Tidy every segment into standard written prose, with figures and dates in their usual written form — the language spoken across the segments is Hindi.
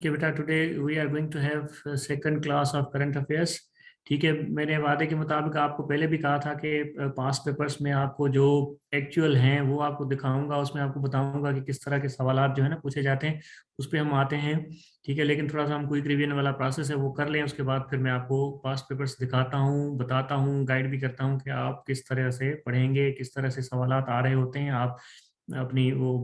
कि बेटा today we are going to have second class of current affairs. ठीक है, मैंने वादे के मुताबिक आपको पहले भी कहा था कि पास्ट पेपर्स में आपको जो एक्चुअल हैं वो आपको दिखाऊंगा, उसमें आपको बताऊंगा कि किस तरह के सवालात जो है ना पूछे जाते हैं, उस पर हम आते हैं। ठीक है, लेकिन थोड़ा सा हम क्विक रिवीजन वाला प्रोसेस है वो कर लें, उसके बाद फिर मैं आपको पास्ट पेपर्स दिखाता हूँ, बताता हूँ, गाइड भी करता हूँ कि आप किस तरह से पढ़ेंगे, किस तरह से सवालात आ रहे होते हैं। आप अपनी वो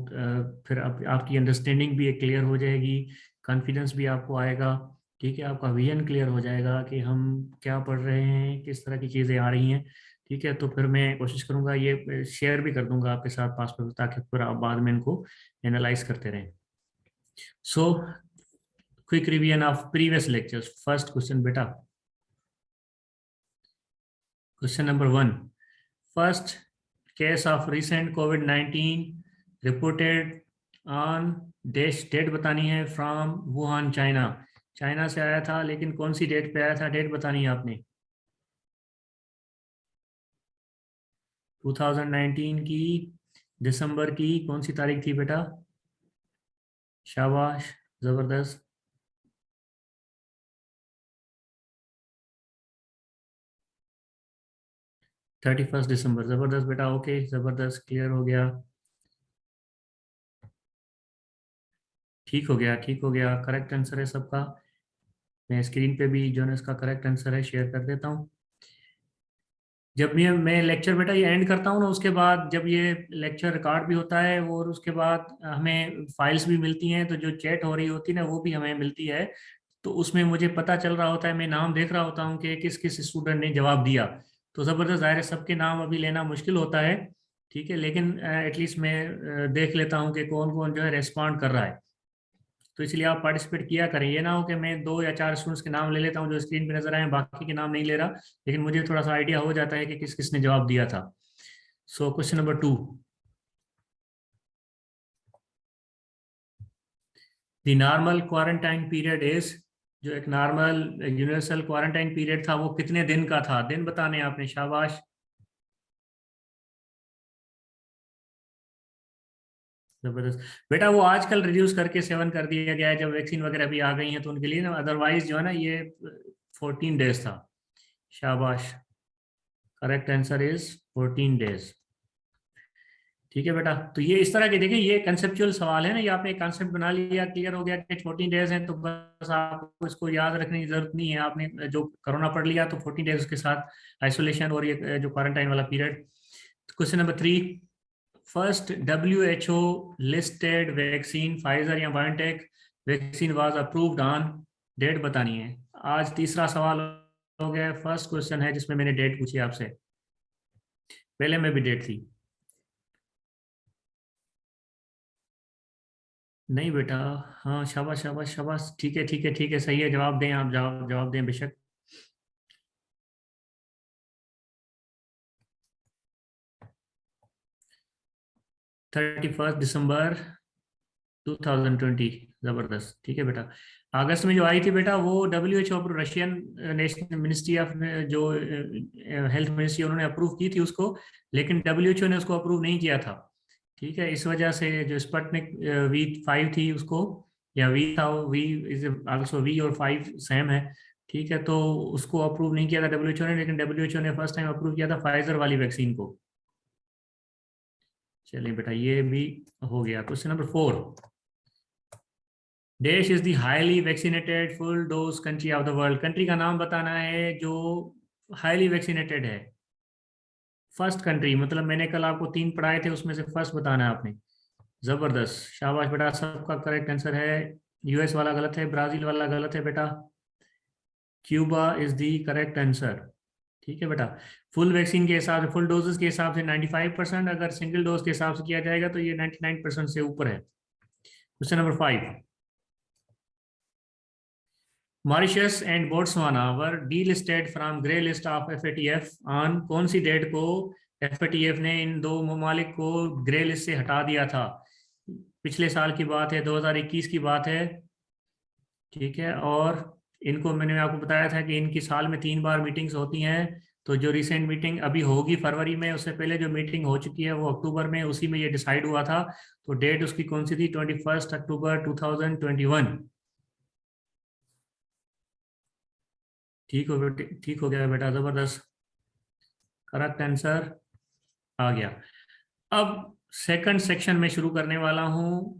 फिर आपकी अंडरस्टैंडिंग भी एक क्लियर हो जाएगी, कॉन्फिडेंस भी आपको आएगा। ठीक है, आपका विजन क्लियर हो जाएगा कि हम क्या पढ़ रहे हैं, किस तरह की चीज़ें आ रही हैं। ठीक है, तो फिर मैं कोशिश करूंगा ये शेयर भी कर दूंगा आपके साथ पास पर, ताकि फिर आप बाद में इनको एनालाइज करते रहें। So quick revision of previous lectures. First question बेटा, question number 1, first case of recent कोविड-19 रिपोर्टेड ऑन डैश, डेट बतानी है, फ्रॉम वुहान चाइना। चाइना से आया था, लेकिन कौन सी डेट पे आया था, डेट बतानी है आपने। 2019 की दिसंबर की कौन सी तारीख थी बेटा? शाबाश, जबरदस्त। 31 दिसंबर, जबरदस्त बेटा, ओके जबरदस्त, क्लियर हो गया, ठीक हो गया, ठीक हो गया, करेक्ट आंसर है सबका। मैं स्क्रीन पे भी जो है इसका करेक्ट आंसर है शेयर कर देता हूँ। जब मैं लेक्चर बेटा ये एंड करता हूँ ना, उसके बाद जब ये लेक्चर रिकॉर्ड भी होता है और उसके बाद हमें फाइल्स भी मिलती हैं, तो जो चैट हो रही होती है ना वो भी हमें मिलती है। तो उसमें मुझे पता चल रहा होता है, मैं नाम देख रहा होता हूँ कि किस किस स्टूडेंट ने जवाब दिया। तो ज़बरदस्त, ज़ाहिर है सबके नाम अभी लेना मुश्किल होता है। ठीक है, लेकिन एटलीस्ट मैं देख लेता हूँ कि कौन कौन जो है रेस्पॉन्ड कर रहा है। तो इसलिए आप पार्टिसिपेट किया करें, ये ना हो कि मैं 2 या 4 स्टूडेंट्स के नाम ले लेता हूँ जो स्क्रीन पे नजर आए, बाकी के नाम नहीं ले रहा, लेकिन मुझे थोड़ा सा आइडिया हो जाता है कि किस किस ने जवाब दिया था। So question number 2, the normal quarantine period is, जो एक नॉर्मल यूनिवर्सल क्वारंटाइन पीरियड था वो कितने दिन का था, दिन बताने हैं आपने, शाबाश, जबरदस्त बेटा। वो आजकल रिड्यूस करके 7 कर दिया गया है, जब वैक्सीन वगैरह भी आ गई है तो उनके लिए ना, अदरवाइज जो है ना ये 14 डेज था। शाबाश, करेक्ट आंसर इज 14 डेज। ठीक है बेटा, तो ये इस तरह के देखिए, ये कंसेप्चुअल सवाल है ना, ये आपने एक कॉन्सेप्ट बना लिया, क्लियर हो गया कि 14 डेज हैं, तो बस आपको इसको याद रखने की जरूरत नहीं है। आपने जो कोरोना पढ़ लिया तो 14 डेज के साथ आइसोलेशन और ये जो क्वारंटाइन वाला period. Question number 3, first WHO listed vaccine, Pfizer या biotech vaccine was approved on, date बतानी है। आज तीसरा सवाल हो गया, फर्स्ट क्वेश्चन है जिसमें मैंने डेट पूछी आपसे, पहले में भी डेट थी। नहीं बेटा, हाँ शाबाश शाबाश शाबाश, ठीक है ठीक है ठीक है, सही है, जवाब दें आप, जवाब जवाब दें बेशक। 31 दिसंबर 2020, जबरदस्त, ठीक है बेटा। अगस्त में जो आई थी बेटा वो WHO, Russian national ministry of, जो हेल्थ मिनिस्ट्री, उन्होंने अप्रूव की थी उसको, लेकिन WHO ने उसको अप्रूव नहीं किया था। ठीक है, इस वजह से जो स्पुतनिक V5 थी उसको, या वी था, वी इज आल्सो, वी और 5 सेम है। ठीक है, तो उसको अप्रूव नहीं किया था WHO ने, लेकिन WHO ने फर्स्ट टाइम अप्रूव किया था फाइजर वाली वैक्सीन को। चलिए बेटा, ये भी हो गया। क्वेश्चन नंबर 4, देश is the highly vaccinated full dose country of the world, country का नाम बताना है जो हाईली वैक्सीनेटेड है। फर्स्ट कंट्री, मतलब मैंने कल आपको 3 पढ़ाए थे, उसमें से फर्स्ट बताना है आपने। जबरदस्त, शाबाश बेटा, सबका करेक्ट आंसर है। US वाला गलत है, ब्राजील वाला गलत है बेटा, Cuba is the correct answer. ठीक है बेटा, फुल वैक्सीन के हिसाब से, फुल डोजेस के हिसाब से 95%, अगर सिंगल डोज के हिसाब से किया जाएगा तो ये 99% से ऊपर है। Question number 5, Mauritius and Botswana were delisted from grey list of FATF on, कौन सी डेट को FATF ने इन दो ममालिक को ग्रे लिस्ट से हटा दिया था? पिछले साल की बात है, 2021 की बात है। ठीक है, और इनको मैंने आपको बताया था कि इनकी साल में 3 बार मीटिंग्स होती हैं। तो जो रिसेंट मीटिंग अभी होगी फरवरी में, उससे पहले जो मीटिंग हो चुकी है वो अक्टूबर में, उसी में ये डिसाइड हुआ था। तो डेट उसकी कौन सी थी? 21 अक्टूबर 2021। ठीक हो गया बेटा, जबरदस्त, करेक्ट आंसर आ गया। अब सेकंड सेक्शन में शुरू करने वाला हूं,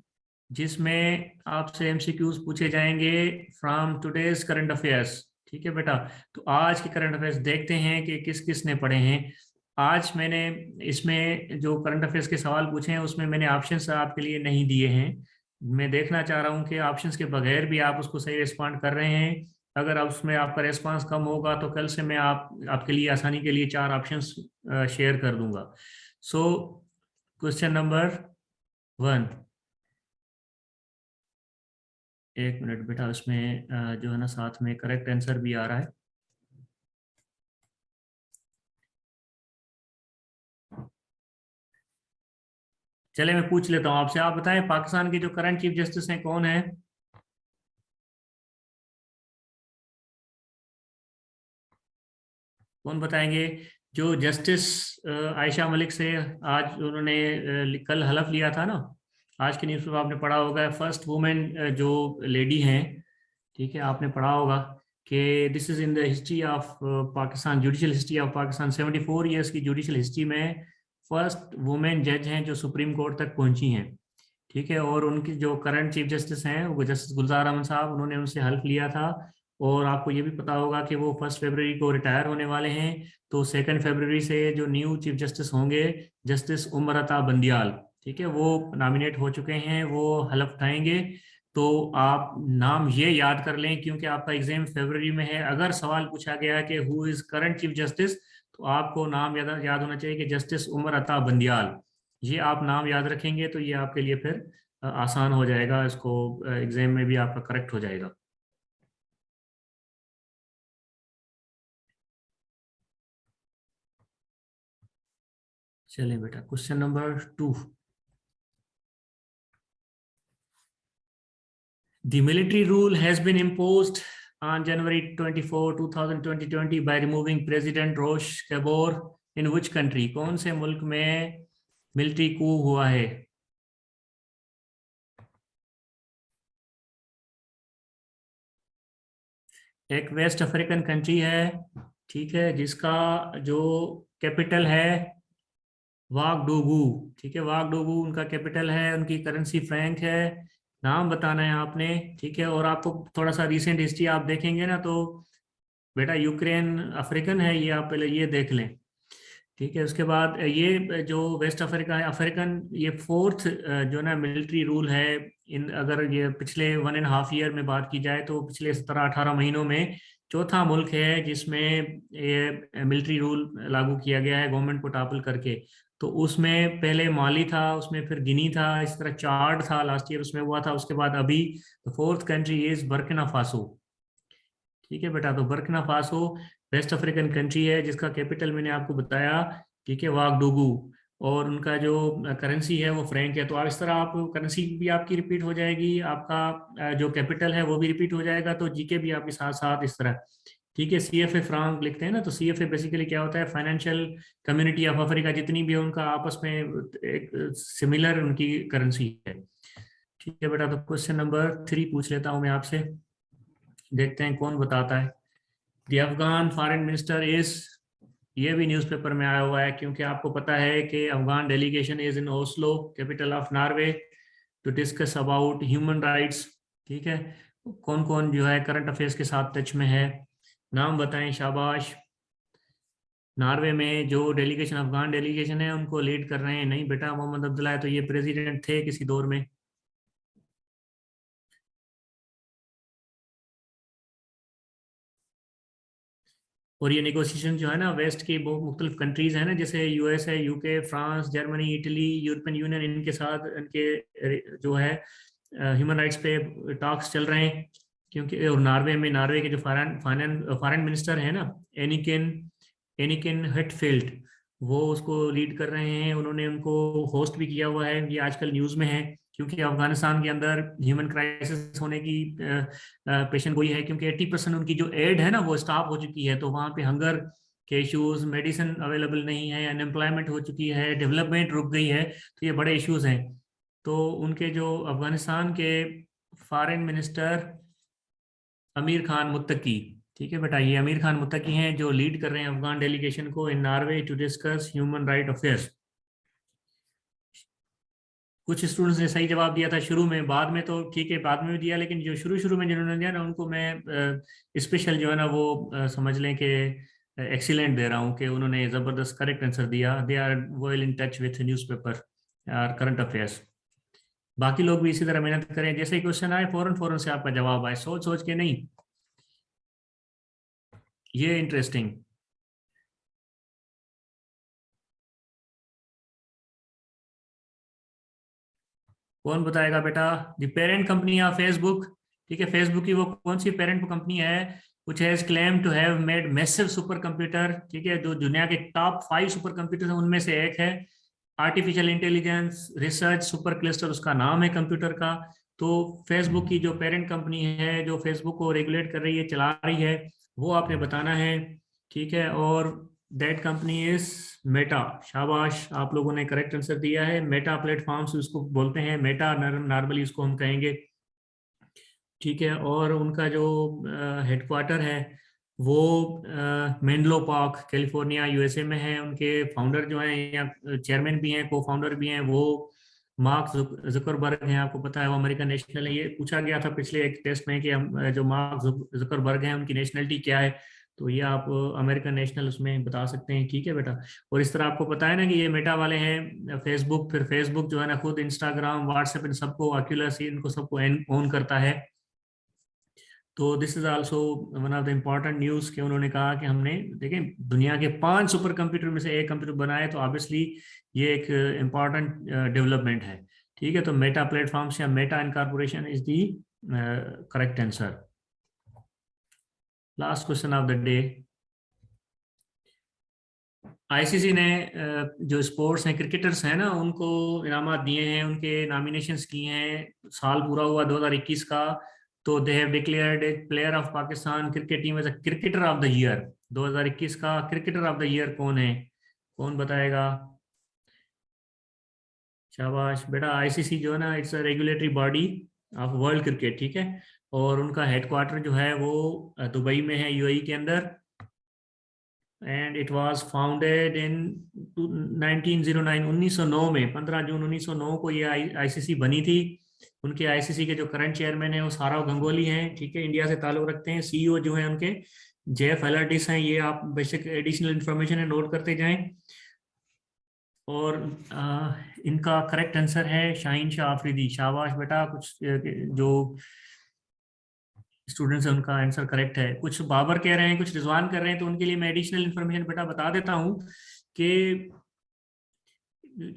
जिसमें आपसे एमसीक्यूज पूछे जाएंगे फ्रॉम टुडेज करंट अफेयर्स। ठीक है बेटा, तो आज के करंट अफेयर्स देखते हैं कि किस किस ने पढ़े हैं। आज मैंने इसमें जो करंट अफेयर्स के सवाल पूछे हैं उसमें मैंने ऑप्शंस आपके लिए नहीं दिए हैं। मैं देखना चाह रहा हूं कि ऑप्शंस के बगैर भी आप उसको सही रिस्पॉन्ड कर रहे हैं। अगर आप उसमें आपका रिस्पांस कम होगा तो कल से मैं आपके लिए आसानी के लिए 4 ऑप्शंस शेयर कर दूंगा। So question number 1। एक मिनट बेटा, उसमें जो है ना साथ में करेक्ट आंसर भी आ रहा है। चले मैं पूछ लेता हूँ आपसे, आप बताएं पाकिस्तान के जो करंट चीफ जस्टिस हैं कौन है? कौन बताएंगे? जो जस्टिस आयशा मलिक से आज उन्होंने कल हलफ लिया था ना, आज की न्यूज़ पेपर आपने पढ़ा होगा, फर्स्ट वुमेन जो लेडी हैं, ठीक है, आपने पढ़ा होगा कि this is in the history of Pakistan, judicial history of Pakistan, 74 years की जुडिशियल हिस्ट्री में फर्स्ट वुमेन जज हैं जो सुप्रीम कोर्ट तक पहुंची हैं। ठीक है, और उनकी जो करंट चीफ जस्टिस हैं वो जस्टिस गुलजार अहमद साहब, उन्होंने उनसे हल्फ लिया था। और आपको ये भी पता होगा कि वो 1 फरवरी को रिटायर होने वाले हैं। तो 2 फरवरी से जो न्यू चीफ जस्टिस होंगे, जस्टिस उमर अता बंदियाल, ठीक है, वो नॉमिनेट हो चुके हैं, वो हलफ उठाएंगे। तो आप नाम ये याद कर लें, क्योंकि आपका एग्जाम फरवरी में है। अगर सवाल पूछा गया कि who is current chief justice, तो आपको नाम याद याद होना चाहिए कि जस्टिस उमर अता बंदियाल। ये आप नाम याद रखेंगे तो ये आपके लिए फिर आसान हो जाएगा, इसको एग्जाम में भी आपका करेक्ट हो जाएगा। चलिए बेटा, question number 2। The military rule has been imposed on January 24, 2020 by removing President Roch Kabor in which country? कौन से मुल्क में मिलिट्री कू हुआ है? एक वेस्ट अफ्रीकन कंट्री है, ठीक है, जिसका जो कैपिटल है वागडोगु। ठीक है, वागडोगु उनका कैपिटल है, उनकी करेंसी फ्रैंक है। नाम बताना है आपने, ठीक है, और आपको थोड़ा सा रिसेंट हिस्ट्री आप देखेंगे ना तो बेटा यूक्रेन अफ्रीकन है, ये आप पहले ये देख लें। ठीक है, उसके बाद ये जो वेस्ट अफ्रीका है अफ्रीकन, ये फोर्थ जो ना मिलिट्री रूल है। इन अगर ये पिछले 1.5 ईयर में बात की जाए तो पिछले 17-18 महीनों में चौथा मुल्क है जिसमें ये मिलिट्री रूल लागू किया गया है, गवर्नमेंट को टॉपल करके। तो उसमें पहले माली था, उसमें फिर गिनी था, इस तरह चार्ड था, लास्ट ईयर उसमें हुआ था, उसके बाद अभी fourth country is Burkina Faso. ठीक है बेटा, तो Burkina Faso west African country है जिसका कैपिटल मैंने आपको बताया, ठीक है, वागडुगु। और उनका जो करेंसी है वो फ्रैंक है। तो आप इस तरह आप करेंसी भी आपकी रिपीट हो जाएगी, आपका जो कैपिटल है वो भी रिपीट हो जाएगा, तो जीके भी आपके साथ साथ इस तरह। ठीक है, सीएफए फ्रांक लिखते हैं ना, तो सीएफए बेसिकली क्या होता है, फाइनेंशियल कम्युनिटी ऑफ अफ्रीका, जितनी भी है उनका आपस में एक सिमिलर उनकी करेंसी है। ठीक है बेटा, तो क्वेश्चन नंबर 3 पूछ लेता हूं मैं आपसे, देखते हैं कौन बताता है। The Afghan foreign minister is, ये भी न्यूज़पेपर में आया हुआ है, क्योंकि आपको पता है कि Afghan delegation is in Oslo, capital of Norway, to discuss about human rights. ठीक है, कौन कौन जो है करंट अफेयर्स के साथ टच में है, नाम बताएं, शाबाश। नॉर्वे में जो डेलीगेशन, अफगान डेलीगेशन है, उनको लीड कर रहे हैं, नहीं बेटा मोहम्मद अब्दुल्ला है, तो ये प्रेसिडेंट थे किसी दौर में। और ये नेगोशिएशन जो है ना वेस्ट की बहुत मुख्तलिफ कंट्रीज है ना, जैसे यूएस है, UK, France, Germany, Italy, European union, इनके साथ इनके जो है ह्यूमन राइट्स पे टॉक्स चल रहे हैं। क्योंकि और नॉर्वे में, नॉर्वे के जो फॉरेन मिनिस्टर है ना, एनिकिन एनिकिन हेटफील्ड, वो उसको लीड कर रहे हैं, उन्होंने उनको होस्ट भी किया हुआ है, ये आजकल न्यूज़ में है। क्योंकि अफगानिस्तान के अंदर ह्यूमन क्राइसिस होने की पेशेंट गोई है, क्योंकि 80% उनकी जो एड है ना वो स्टॉप हो चुकी है। तो वहाँ पे हंगर के इश्यूज, मेडिसिन अवेलेबल नहीं है, अनएम्प्लॉयमेंट हो चुकी है, डेवलपमेंट रुक गई है, तो ये बड़े इश्यूज हैं। तो उनके जो अफगानिस्तान के फॉरेन मिनिस्टर अमीर खान मुत्तकी, ठीक है बेटा, ये अमीर खान मुत्तकी हैं जो लीड कर रहे हैं अफगान डेलीगेशन को in Norway to discuss human right affairs. कुछ स्टूडेंट्स ने सही जवाब दिया था शुरू में, बाद में तो ठीक है, बाद में भी दिया, लेकिन जो शुरू शुरू में जिन्होंने दिया ना उनको मैं स्पेशल जो है ना वो समझ लें कि एक्सीलेंट दे रहा हूँ कि उन्होंने जबरदस्त करेक्ट आंसर दिया। They are well in touch with newspaper और करंट अफेयर्स। बाकी लोग भी इसी तरह मेहनत करें, जैसे ही क्वेश्चन आए फौरन फौरन से आपका जवाब आए, सोच सोच के नहीं। ये इंटरेस्टिंग। कौन बताएगा बेटा? The parent company of Facebook. ठीक है, फेसबुक की वो कौन सी पेरेंट कंपनी है? कुछ has claim to have made massive super computer. ठीक है, जो दुनिया के टॉप 5 सुपर कंप्यूटर हैं उनमें से एक है। Artificial intelligence research super cluster उसका नाम है कंप्यूटर का। तो फेसबुक की जो पेरेंट कंपनी है जो फेसबुक को रेगुलेट कर रही है, चला रही है, वो आपने बताना है। ठीक है, और दैट कंपनी इज मेटा। शाबाश, आप लोगों ने करेक्ट आंसर दिया है। मेटा प्लेटफॉर्म्स उसको बोलते हैं, मेटा नॉर्मली उसको हम कहेंगे। ठीक है, और उनका जो हेडक्वार्टर है वो मेनलो पार्क कैलिफोर्निया यूएसए में है। उनके फाउंडर जो हैं या चेयरमैन भी हैं, को फाउंडर भी हैं, वो मार्क जुकरबर्ग हैं। आपको पता है वो अमेरिकन नेशनल है। ये पूछा गया था पिछले एक टेस्ट में कि हम जो मार्क जुकरबर्ग हैं उनकी नेशनलिटी क्या है, तो ये आप अमेरिकन नेशनल उसमें बता सकते हैं। ठीक है बेटा, और इस तरह आपको पता है ना कि ये मेटा वाले हैं फेसबुक, फिर फेसबुक जो है ना खुद इंस्टाग्राम व्हाट्सएप इन सबको ऑक्यूलस इनको सबको ओन करता है। तो this is also one of the important news कि उन्होंने कहा कि हमने देखें दुनिया के 5 सुपर कंप्यूटर में से एक कंप्यूटर बनाया, तो ऑब्वियसली ये एक इम्पॉर्टेंट डेवलपमेंट है। ठीक है, तो मेटा प्लेटफॉर्म्स या Meta incorporation is the correct answer. Last question of the day. ICC ने जो स्पोर्ट्स हैं क्रिकेटर्स हैं ना उनको इनामात दिए हैं, उनके नॉमिनेशंस किए हैं। साल पूरा हुआ 2021 का, तो they have declared a player of Pakistan cricket team as a cricketer of the year. 2021 का क्रिकेटर ऑफ द ईयर कौन है? कौन बताएगा? शाबाश बेटा, आईसीसी जो है ना it's a regulatory body of world cricket. ठीक है, और उनका हेडक्वार्टर जो है वो दुबई में है, यूएई के अंदर। And it was founded in 1909, 1909 में, 15 जून 1909 को ये आईसीसी बनी थी। उनके आईसीसी के जो करंट चेयरमैन है वो सौरव गंगुली हैं। ठीक है, इंडिया से ताल्लुक रखते हैं। सीईओ जो है उनके जेफ एलर्टिस हैं। ये आप बेसिक एडिशनल इंफॉर्मेशन है, नोट करते जाएं। और इनका करेक्ट आंसर है शाहीन शाह आफरीदी। शाबाश बेटा, कुछ जो स्टूडेंट्स हैं उनका आंसर करेक्ट है। कुछ बाबर कह रहे हैं, कुछ रिजवान कर रहे हैं, तो उनके लिए मैं एडिशनल इन्फॉर्मेशन बेटा बता देता हूँ कि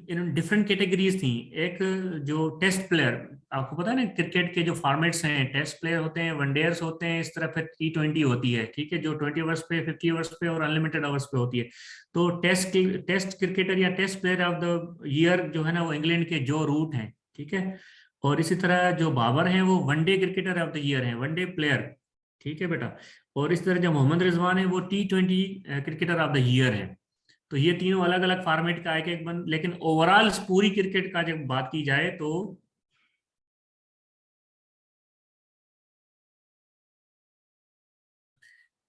इन डिफरेंट कैटेगरीज थी। एक जो टेस्ट प्लेयर, आपको पता है ना क्रिकेट के जो फॉर्मेट्स हैं, टेस्ट प्लेयर होते हैं, वनडेयर्स होते हैं, इस तरह फिर T20 होती है। ठीक है, जो 20 ओवर्स पे, 50 ओवर्स पे और अनलिमिटेड ओवर्स पे होती है। तो टेस्ट क्रिकेटर या test player of the year जो है ना वो इंग्लैंड के जो रूट हैं। ठीक है, और इसी तरह जो बाबर हैं वो one day cricketer of the year हैं, वनडे प्लेयर। ठीक है बेटा, और इस तरह जो मोहम्मद रिजवान है वो T20 cricketer of the year है। तो ये तीनों अलग अलग फॉर्मेट का एक एक बंद, लेकिन ओवरऑल पूरी क्रिकेट का जब बात की जाए तो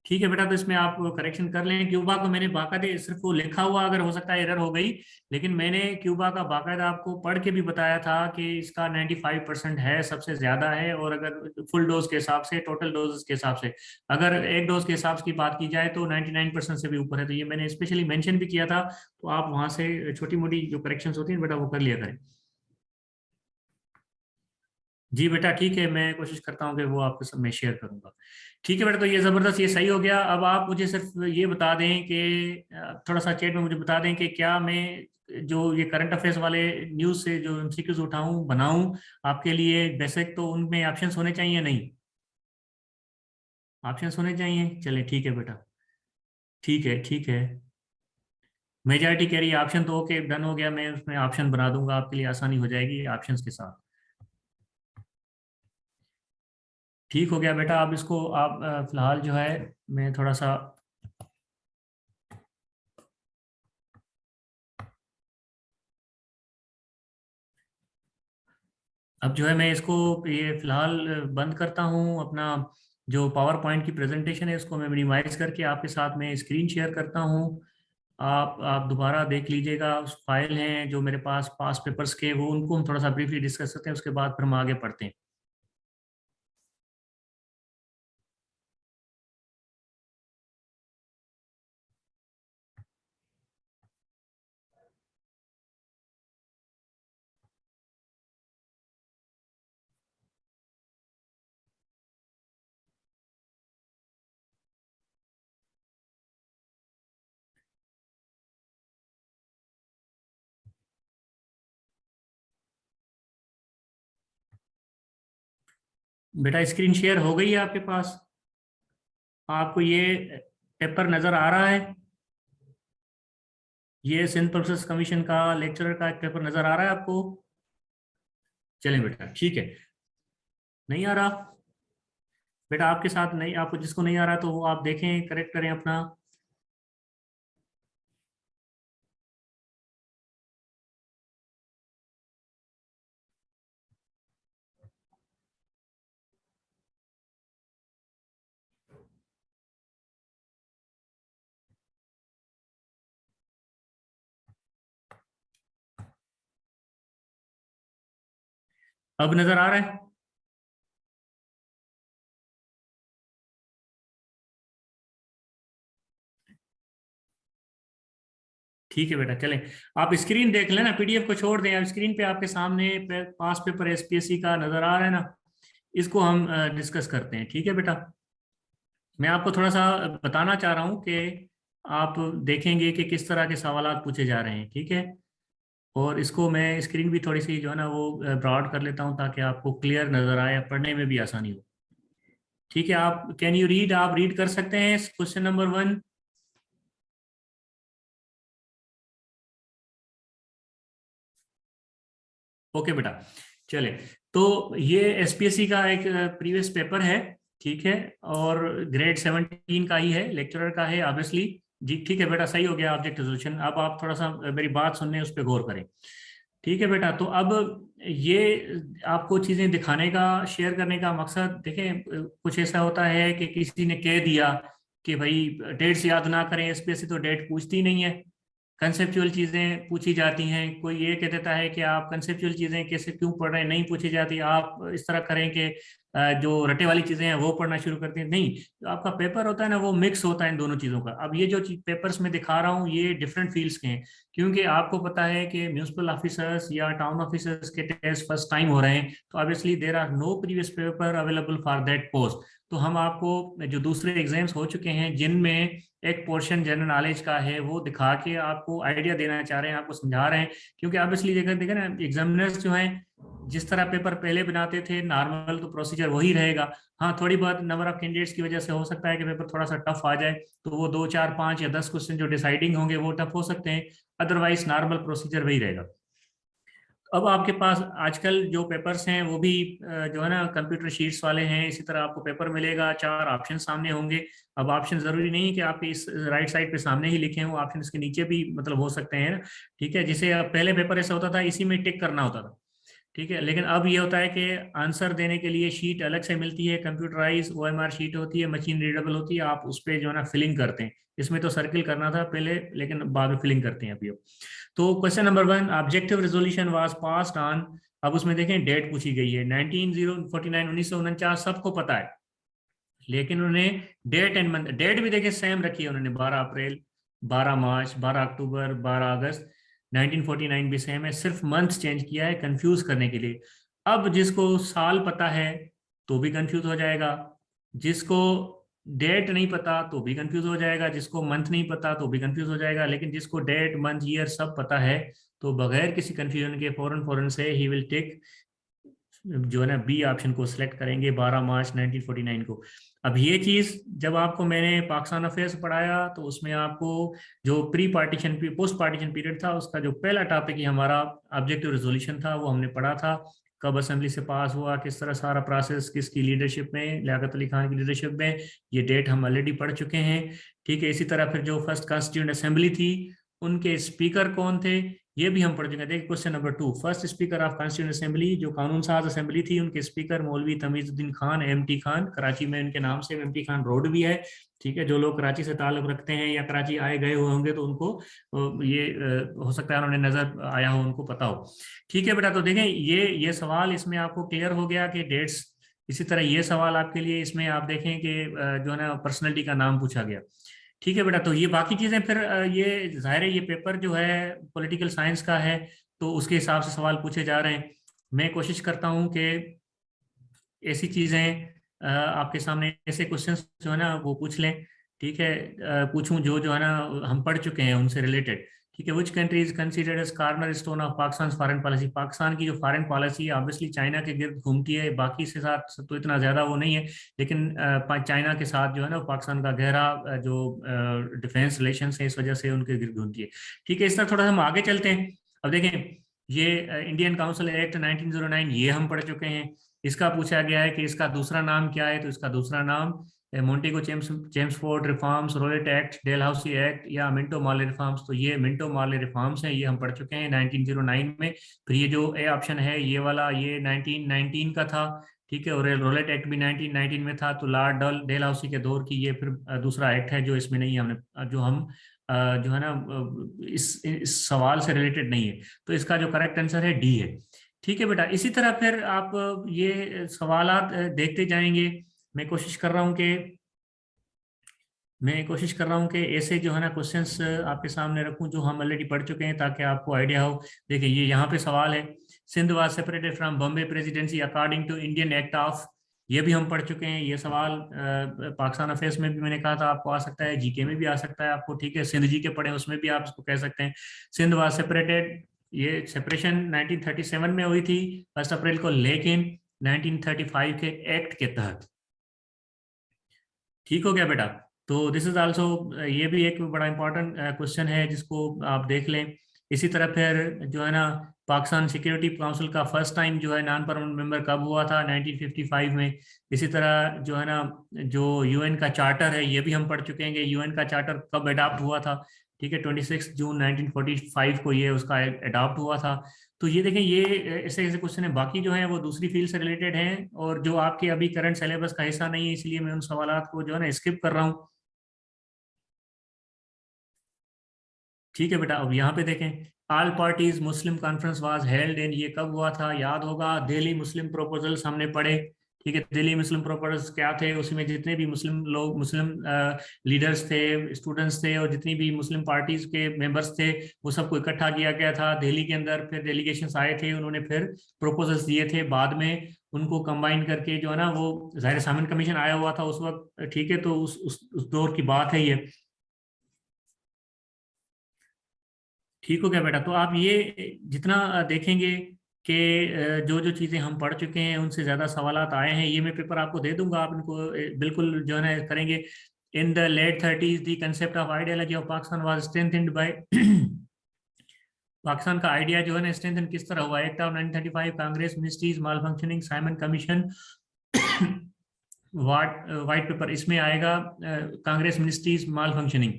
ठीक है बेटा। तो इसमें आप करेक्शन कर लें। क्यूबा को मैंने बाकायदे सिर्फ वो लिखा हुआ, अगर हो सकता है एरर हो गई, लेकिन मैंने क्यूबा का बाकायदा आपको पढ़ के भी बताया था कि इसका 95% है, सबसे ज्यादा है। और अगर फुल डोज के हिसाब से, टोटल डोज के हिसाब से, अगर एक डोज के हिसाब की बात की जाए तो 99% से भी ऊपर है। तो ये मैंने स्पेशली मेंशन भी किया था, तो आप वहां से छोटी मोटी जो करेक्शन होती है बेटा वो कर लिया करें। जी बेटा ठीक है, मैं कोशिश करता हूँ कि वो आपके साथ मैं शेयर करूंगा। ठीक है बेटा, तो ये जबरदस्त, ये सही हो गया। अब आप मुझे सिर्फ ये बता दें कि थोड़ा सा चैट में मुझे बता दें कि क्या मैं जो ये करंट अफेयर्स वाले न्यूज़ से जो एमसीक्यूज उठाऊं बनाऊं आपके लिए बेसिक, तो उनमें ऑप्शंस होने चाहिए नहीं? ऑप्शंस होने चाहिए, चलें ठीक है बेटा। ठीक है ठीक है, मेजॉरिटी कह रही है ऑप्शन, तो ओके डन हो गया। मैं उसमें ऑप्शन बना दूंगा, आपके लिए आसानी हो जाएगी ऑप्शंस के साथ। ठीक हो गया बेटा। अब इसको आप फिलहाल जो है मैं थोड़ा सा, अब जो है मैं इसको ये फिलहाल बंद करता हूँ अपना जो पावर पॉइंट की प्रेजेंटेशन है उसको मैं मिनिमाइज करके आपके साथ में स्क्रीन शेयर करता हूँ। आप दोबारा देख लीजिएगा, उस फाइल हैं जो मेरे पास पास पेपर्स के, वो उनको हम थोड़ा सा ब्रीफली डिस्कस करते हैं, उसके बाद फिर हम आगे पढ़ते हैं। बेटा स्क्रीन शेयर हो गई है आपके पास? आपको ये पेपर नजर आ रहा है? ये सिंध प्रोसेस कमीशन का लेक्चरर का एक पेपर नजर आ रहा है आपको? चलें बेटा, ठीक है। नहीं आ रहा बेटा आपके साथ? नहीं, आपको जिसको नहीं आ रहा तो वो आप देखें, करेक्ट करें अपना। अब नजर आ रहा है? ठीक है बेटा, चलें। आप स्क्रीन देख लेना, पीडीएफ को छोड़ दें। अब स्क्रीन पे आपके सामने पास पेपर एसपीएससी का नजर आ रहा है ना? इसको हम डिस्कस करते हैं, ठीक है बेटा। मैं आपको थोड़ा सा बताना चाह रहा हूँ कि आप देखेंगे कि किस तरह के सवालात पूछे जा रहे हैं, ठीक है। और इसको मैं स्क्रीन भी थोड़ी सी जो है ना वो ब्रॉड कर लेता हूँ ताकि आपको क्लियर नजर आए, पढ़ने में भी आसानी हो। ठीक है, आप कैन यू रीड? आप रीड कर सकते हैं क्वेश्चन नंबर 1? ओके बेटा, चले। तो ये एसपीएससी का एक प्रीवियस पेपर है, ठीक है। और ग्रेड 17 का ही है, लेक्चरर का है ऑब्वियसली। जी ठीक है बेटा, सही हो गया ऑब्जेक्ट रेजोल्यूशन। अब आप थोड़ा सा मेरी बात सुनने, उस पर गौर करें। ठीक है बेटा, तो अब ये आपको चीजें दिखाने का, शेयर करने का मकसद देखें। कुछ ऐसा होता है कि किसी ने कह दिया कि भाई डेट्स याद ना करें, एसपीएससी तो डेट पूछती नहीं है, कंसेप्चुअल चीजें पूछी जाती हैं। कोई ये कह देता है कि आप कंसेप्चुअल चीजें कैसे क्यों पढ़ रहे हैं, नहीं पूछी जाती। आप इस तरह करें कि जो रटे वाली चीजें हैं वो पढ़ना शुरू करते हैं। नहीं, जो आपका पेपर होता है ना वो मिक्स होता है इन दोनों चीजों का। अब ये जो पेपर्स में दिखा रहा हूँ ये डिफरेंट फील्ड्स के हैं, क्योंकि आपको पता है कि म्यूनिसिपल ऑफिसर्स या टाउन ऑफिसर्स के टेस्ट फर्स्ट टाइम हो रहे हैं, तो obviously there are no previous paper available for that post. तो हम आपको जो दूसरे एग्जाम्स हो चुके हैं जिनमें एक पोर्शन जनरल नॉलेज का है वो दिखा के आपको आइडिया देना चाह रहे हैं, आपको समझा रहे हैं। क्योंकि ऑब्वियसली देखा देखा ना, एग्जामिनर्स जो हैं जिस तरह पेपर पहले बनाते थे नॉर्मल, तो प्रोसीजर वही रहेगा। हाँ, थोड़ी बहुत नंबर ऑफ कैंडिडेट्स की वजह से हो सकता है कि पेपर थोड़ा सा टफ आ जाए, तो वो 2 4 5 या 10 क्वेश्चन जो डिसाइडिंग होंगे वो टफ हो सकते हैं। अदरवाइज नॉर्मल प्रोसीजर वही रहेगा। अब आपके पास आजकल जो पेपर्स हैं वो भी जो है ना कंप्यूटर शीट्स वाले हैं। इसी तरह आपको पेपर मिलेगा, 4 ऑप्शन सामने होंगे। अब ऑप्शन जरूरी नहीं कि आपके इस राइट साइड पे सामने ही लिखे हों, ऑप्शन इसके नीचे भी मतलब हो सकते हैं ना, ठीक है। जिसे अब पहले पेपर ऐसा होता था इसी में टिक करना होता था, ठीक है। लेकिन अब ये होता है कि आंसर देने के लिए शीट अलग से मिलती है, कंप्यूटराइज ओएमआर शीट होती है, मशीन रीडेबल होती है। आप उस पर जो है ना फिलिंग करते हैं। इसमें तो सर्किल करना था पहले, लेकिन बाद में फिलिंग करते हैं अभी। तो question number 1, objective resolution was passed on. अब उसमें देखें डेट पूछी गई है 1949, 1949 सबको पता है। लेकिन उन्हें डेट एंड मंथ, डेट भी देखें सेम रखी है उन्होंने, 12 अप्रैल, 12 मार्च, 12 अक्टूबर, 12 अगस्त। 1949 भी सेम है, सिर्फ मंथ चेंज किया है कंफ्यूज करने के लिए। अब जिसको साल पता है तो भी कंफ्यूज हो जाएगा, जिसको डेट नहीं पता तो भी कंफ्यूज हो जाएगा, जिसको मंथ नहीं पता तो भी कंफ्यूज हो जाएगा। लेकिन जिसको डेट मंथ ईयर सब पता है तो बगैर किसी कंफ्यूजन के फौरन फौरन से ही विल टिक, जो है ना बी ऑप्शन को सिलेक्ट करेंगे, 12 मार्च 1949 को। अब ये चीज जब आपको मैंने पाकिस्तान अफेयर्स पढ़ाया तो उसमें आपको जो pre partition post partition period था उसका जो पहला टॉपिक ही हमारा ऑब्जेक्टिव रेजोल्यूशन था, वो हमने पढ़ा था। कब असेंबली से पास हुआ, किस तरह सारा प्रोसेस, किसकी लीडरशिप में, लियाकत अली खान की लीडरशिप में। ये डेट हम ऑलरेडी पढ़ चुके हैं, ठीक है। इसी तरह फिर जो फर्स्ट कॉन्स्टिट्यूंट असेंबली थी उनके स्पीकर कौन थे ये भी हम पढ़ चुके हैं। देखिए question number 2, first speaker of constituent assembly, जो कानून साज असेंबली थी, उनके स्पीकर मौलवी तमीजुद्दीन खान, एमटी खान। कराची में इनके नाम से एमटी खान रोड भी है, ठीक है। जो लोग कराची से ताल्लुक रखते हैं या कराची आए गए हुए होंगे तो उनको ये हो सकता है उन्होंने नजर आया हो, उनको पता हो। ठीक है बेटा, तो देखें ये सवाल इसमें आपको क्लियर हो गया कि डेट्स। इसी तरह ये सवाल आपके लिए इसमें आप देखें कि जो है ना पर्सनैलिटी का नाम पूछा गया। ठीक है बेटा, तो ये बाकी चीजें फिर ये जाहिर है ये पेपर जो है पॉलिटिकल साइंस का है, तो उसके हिसाब से सवाल पूछे जा रहे हैं। मैं कोशिश करता हूं कि ऐसी चीजें आपके सामने ऐसे क्वेश्चंस जो है ना वो पूछ लें। ठीक है, पूछूं जो है ना हम पढ़ चुके हैं उनसे रिलेटेड। ठीक है, which country is considered as corner stone of Pakistan foreign policy. Pakistan की जो फॉरेन पॉलिसी है ऑब्वियसली चाइना के गिर्द घूमती है, बाकी से साथ तो इतना ज्यादा वो नहीं है, लेकिन चाइना के साथ जो है ना पाकिस्तान का गहरा जो डिफेंस रिलेशन है इस वजह से उनके गिर्द घूमती है। ठीक है, इस तरह थोड़ा सा हम आगे चलते हैं। अब देखें ये इंडियन काउंसिल एक्ट 1909 ये हम पढ़ चुके हैं। इसका पूछा गया है कि इसका दूसरा नाम क्या है, तो इसका दूसरा नाम Montagu Chelmsford reforms, Rowlatt Act, Dalhousie Act या मिंटो मार्ले रिफॉर्म्स। तो ये मिंटो मार्ले रिफॉर्म्स हैं, ये हम पढ़ चुके हैं 1909 में। फिर ये जो ए ऑप्शन है ये वाला ये 1919 का था। ठीक है, और रोलेट एक्ट भी 1919 में था। तो लॉर्ड डेलहाउसी के दौर की ये फिर दूसरा एक्ट है जो इसमें नहीं है, हमने जो हम जो है ना इस सवाल से रिलेटेड नहीं है। तो इसका जो करेक्ट आंसर है डी है। ठीक है बेटा, इसी तरह फिर आप ये सवालात देखते जाएंगे। मैं कोशिश कर रहा हूं कि ऐसे जो है ना क्वेश्चंस आपके सामने रखूं जो हम ऑलरेडी पढ़ चुके हैं ताकि आपको आइडिया हो। देखिए ये यहाँ पे सवाल है, Sindh was separated from Bombay presidency according to Indian act of. ये भी हम पढ़ चुके हैं। ये सवाल पाकिस्तान अफेयर्स में भी मैंने कहा था आपको आ सकता है, जीके में भी आ सकता है आपको। ठीक है, सिंध जी के पढ़े उसमें भी आप इसको कह सकते हैं। सिंध वाज सेपरेटेड, ये सेपरेशन 1937 में हुई थी 1 अप्रैल को, लेकिन 1935 के एक्ट के तहत। ठीक हो गया बेटा, तो दिस इज आल्सो, ये भी एक बड़ा इंपॉर्टेंट क्वेश्चन है जिसको आप देख लें। इसी तरह फिर जो है ना पाकिस्तान सिक्योरिटी काउंसिल का फर्स्ट टाइम जो है नॉन परमानेंट मेंबर कब हुआ था, 1955 में। इसी तरह जो है ना जो यूएन का चार्टर है ये भी हम पढ़ चुके हैं कि यूएन का चार्टर कब अडॉप्ट हुआ था। ठीक है, 26 जून 1945 को ये उसका अडॉप्ट हुआ था। तो ये देखें ये ऐसे ऐसे क्वेश्चन है, बाकी जो है वो दूसरी फील्ड से रिलेटेड हैं और जो आपके अभी करंट सिलेबस का हिस्सा नहीं है, इसलिए मैं उन सवालात को जो है ना स्किप कर रहा हूँ। ठीक है बेटा, अब यहाँ पे देखें all parties Muslim conference was held in, ये कब हुआ था याद होगा, दिल्ली मुस्लिम प्रोपोजल्स हमने पढ़े। ठीक है, दिल्ली मुस्लिम प्रोपोजल्स क्या थे, उसमें जितने भी मुस्लिम लोग, मुस्लिम लीडर्स थे, स्टूडेंट्स थे और जितनी भी मुस्लिम पार्टीज के मेंबर्स थे वो सबको इकट्ठा किया गया था दिल्ली के अंदर। फिर डेलीगेशंस आए थे, उन्होंने फिर प्रोपोजल्स दिए थे, बाद में उनको कंबाइन करके जो है ना वो ज़ाहिर सामन कमीशन आया हुआ था उस वक्त। ठीक है, तो उस दौर की बात है ये। ठीक हो गया बेटा, तो आप ये जितना देखेंगे कि जो जो चीज़ें हम पढ़ चुके हैं उनसे ज़्यादा सवालात आए हैं, ये मैं पेपर आपको दे दूंगा, आप इनको बिल्कुल जो है ना करेंगे। In the late 30s the concept of ideology of Pakistan was strengthened by Pakistan का आइडिया जो है ना स्ट्रेंथन किस तरह हुआ, act of 1935, Congress ministries malfunctioning, Simon commission, white paper इसमें आएगा कांग्रेस मिनिस्ट्रीज माल फंक्शनिंग।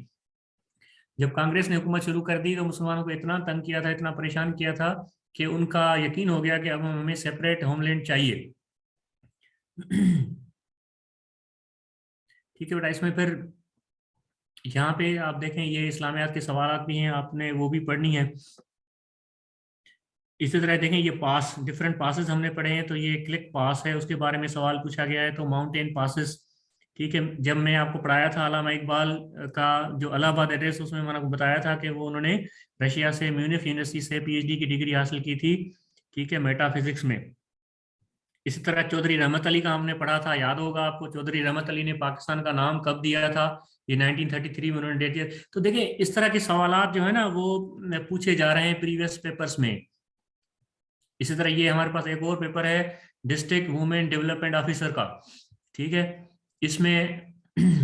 जब कांग्रेस ने हुकूमत शुरू कर दी तो मुसलमानों को इतना तंग किया था, इतना परेशान किया था कि उनका यकीन हो गया कि अब हमें सेपरेट होमलैंड चाहिए। ठीक है बेटा, इसमें फिर यहाँ पे आप देखें ये इस्लामियात के सवाल भी हैं, आपने वो भी पढ़नी है। इसी तरह देखें ये पास, डिफरेंट पासेस हमने पढ़े हैं, तो ये क्लिक पास है उसके बारे में सवाल पूछा गया है, तो माउंटेन पासेस। ठीक है, जब मैं आपको पढ़ाया था अलामा इकबाल का जो इलाहाबाद एड्रेस, उसमें मैंने आपको बताया था कि वो उन्होंने रशिया से म्यूनिख यूनिवर्सिटी से पीएचडी की डिग्री हासिल की थी। ठीक है, मेटाफिजिक्स में। इसी तरह चौधरी रहमत अली का हमने पढ़ा था, याद होगा आपको, चौधरी रहमत अली ने पाकिस्तान का नाम कब दिया था, ये 1933 में उन्होंने दे दिया। तो देखिए इस तरह के सवालात जो है ना वो पूछे जा रहे हैं प्रीवियस पेपर्स में। इसी तरह ये हमारे पास एक और पेपर है डिस्ट्रिक्ट वुमेन डेवलपमेंट ऑफिसर का। ठीक है, इसमें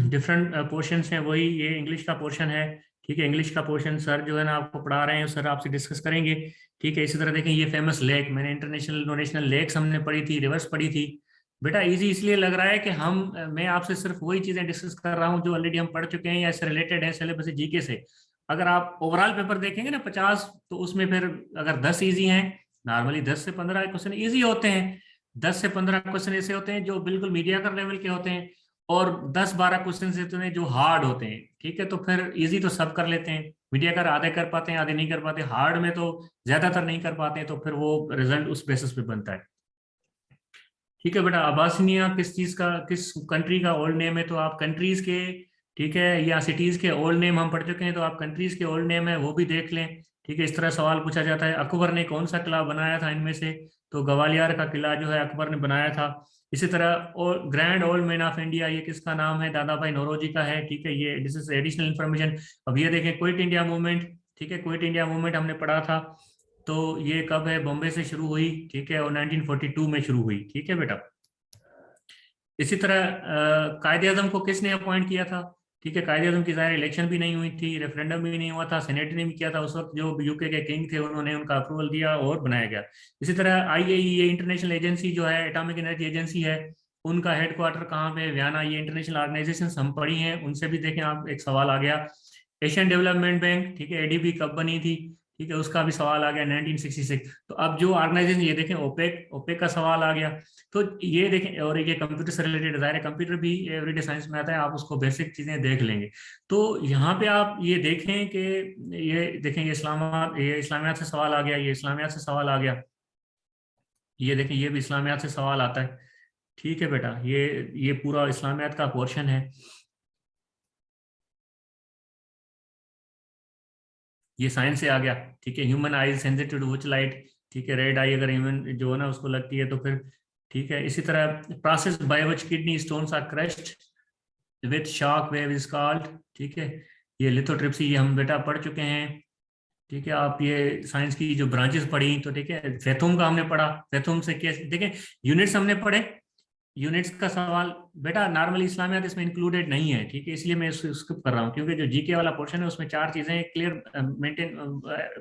डिफरेंट पोर्शंस हैं, वही ये इंग्लिश का पोर्शन है। ठीक है, इंग्लिश का पोर्शन सर जो है ना आपको पढ़ा रहे हैं, सर आपसे डिस्कस करेंगे। ठीक है, इसी तरह देखें ये फेमस लेक, मैंने इंटरनेशनल डोनेशनल लेक्स हमने पढ़ी थी, रिवर्स पढ़ी थी। बेटा इजी इसलिए लग रहा है कि मैं आपसे सिर्फ वही चीजें डिस्कस कर रहा हूँ जो ऑलरेडी हम पढ़ चुके हैं या इससे रिलेटेड है सिलेबस जीके से। अगर आप ओवरऑल पेपर देखेंगे ना 50, तो उसमें फिर अगर 10 इजी हैं, नॉर्मली 10 से 15 क्वेश्चन इजी होते हैं, 10 से 15 क्वेश्चन ऐसे होते हैं जो बिल्कुल मीडिया लेवल के होते हैं, और 10-12 क्वेश्चन ऐसे होते हैं जो हार्ड होते हैं। ठीक है, तो फिर इजी तो सब कर लेते हैं, मीडिया आधे कर पाते हैं, आधे नहीं कर पाते, हार्ड में तो ज्यादातर नहीं कर पाते हैं, तो फिर वो रिजल्ट उस बेसिस पे बनता है। ठीक है बेटा, अबासिनिया किस चीज का, किस कंट्री का ओल्ड नेम है, तो आप कंट्रीज के, ठीक है, या सिटीज के ओल्ड नेम हम पढ़ चुके हैं, तो आप कंट्रीज के ओल्ड नेम है वो भी देख लें। ठीक है, इस तरह सवाल पूछा जाता है, अकबर ने कौन सा किला बनाया था इनमें से, तो ग्वालियर का किला जो है अकबर ने बनाया था। इसी तरह और grand old man of India, ये किसका नाम है, दादा भाई नौरोजी का है। ठीक है, ये दिस इज एडिशनल इन्फॉर्मेशन। अब ये देखें, क्विट इंडिया मूवमेंट, ठीक है, क्विट इंडिया मूवमेंट हमने पढ़ा था, तो ये कब है, बॉम्बे से शुरू हुई, ठीक है, और 1942 में शुरू हुई। ठीक है बेटा, इसी तरह कायदे आजम को किसने अपॉइंट किया था। ठीक है, कायदे आजम की जाहिर इलेक्शन भी नहीं हुई थी, रेफरेंडम भी नहीं हुआ था, सेनेट ने भी किया था उस वक्त, जो यूके के किंग थे उन्होंने उनका अप्रूवल दिया और बनाया गया। इसी तरह आईएईए इंटरनेशनल एजेंसी जो है, एटॉमिक एनर्जी एजेंसी है, उनका हेडक्वार्टर कहाँ पे है, वियना। ये इंटरनेशनल ऑर्गेनाइजेशन हम पढ़ी हैं, उनसे भी देखें आप, एक सवाल आ गया। एशियन डेवलपमेंट बैंक, ठीक है, एडीबी कब बनी थी, ठीक है, उसका भी सवाल आ गया 1966। तो अब जो ऑर्गेनाइजेशन, ये देखें, ओपेक, ओपेक का सवाल आ गया। तो ये देखें, और ये कंप्यूटर से रिलेटेड, ज़ाहिर है कंप्यूटर भी एवरीडे साइंस में आता है, आप उसको बेसिक चीज़ें देख लेंगे। तो यहाँ पे आप ये देखें कि, ये देखें, ये इस्लामाबाद, ये इस्लामियात से सवाल आ गया, ये इस्लामियात से सवाल आ गया, ये देखें, ये भी इस्लामियात से सवाल आता है। ठीक है बेटा, ये पूरा इस्लामियात का पोर्शन है। ये साइंस से आ गया। ठीक है, human eyes sensitive to which light, ठीक है, रेड आई अगर ह्यूमन जो है ना उसको लगती है तो फिर, ठीक है। इसी तरह process by which kidney stones are crushed with shock wave is called, ठीक है, ये लिथोट्रिप्सी, ये हम बेटा पढ़ चुके हैं। ठीक है, आप ये साइंस की जो ब्रांचेस पढ़ी, तो ठीक है, फेथुम का हमने पढ़ा, फेथुम से कैसे, देखें, यूनिट्स हमने पढ़े, यूनिट्स का सवाल बेटा नॉर्मली इस्लामियात इसमें इंक्लूडेड नहीं है। ठीक है, इसलिए मैं इसको स्किप कर रहा हूँ, क्योंकि जो जीके वाला पोर्शन है उसमें 4 चीजें क्लियर मेंटेन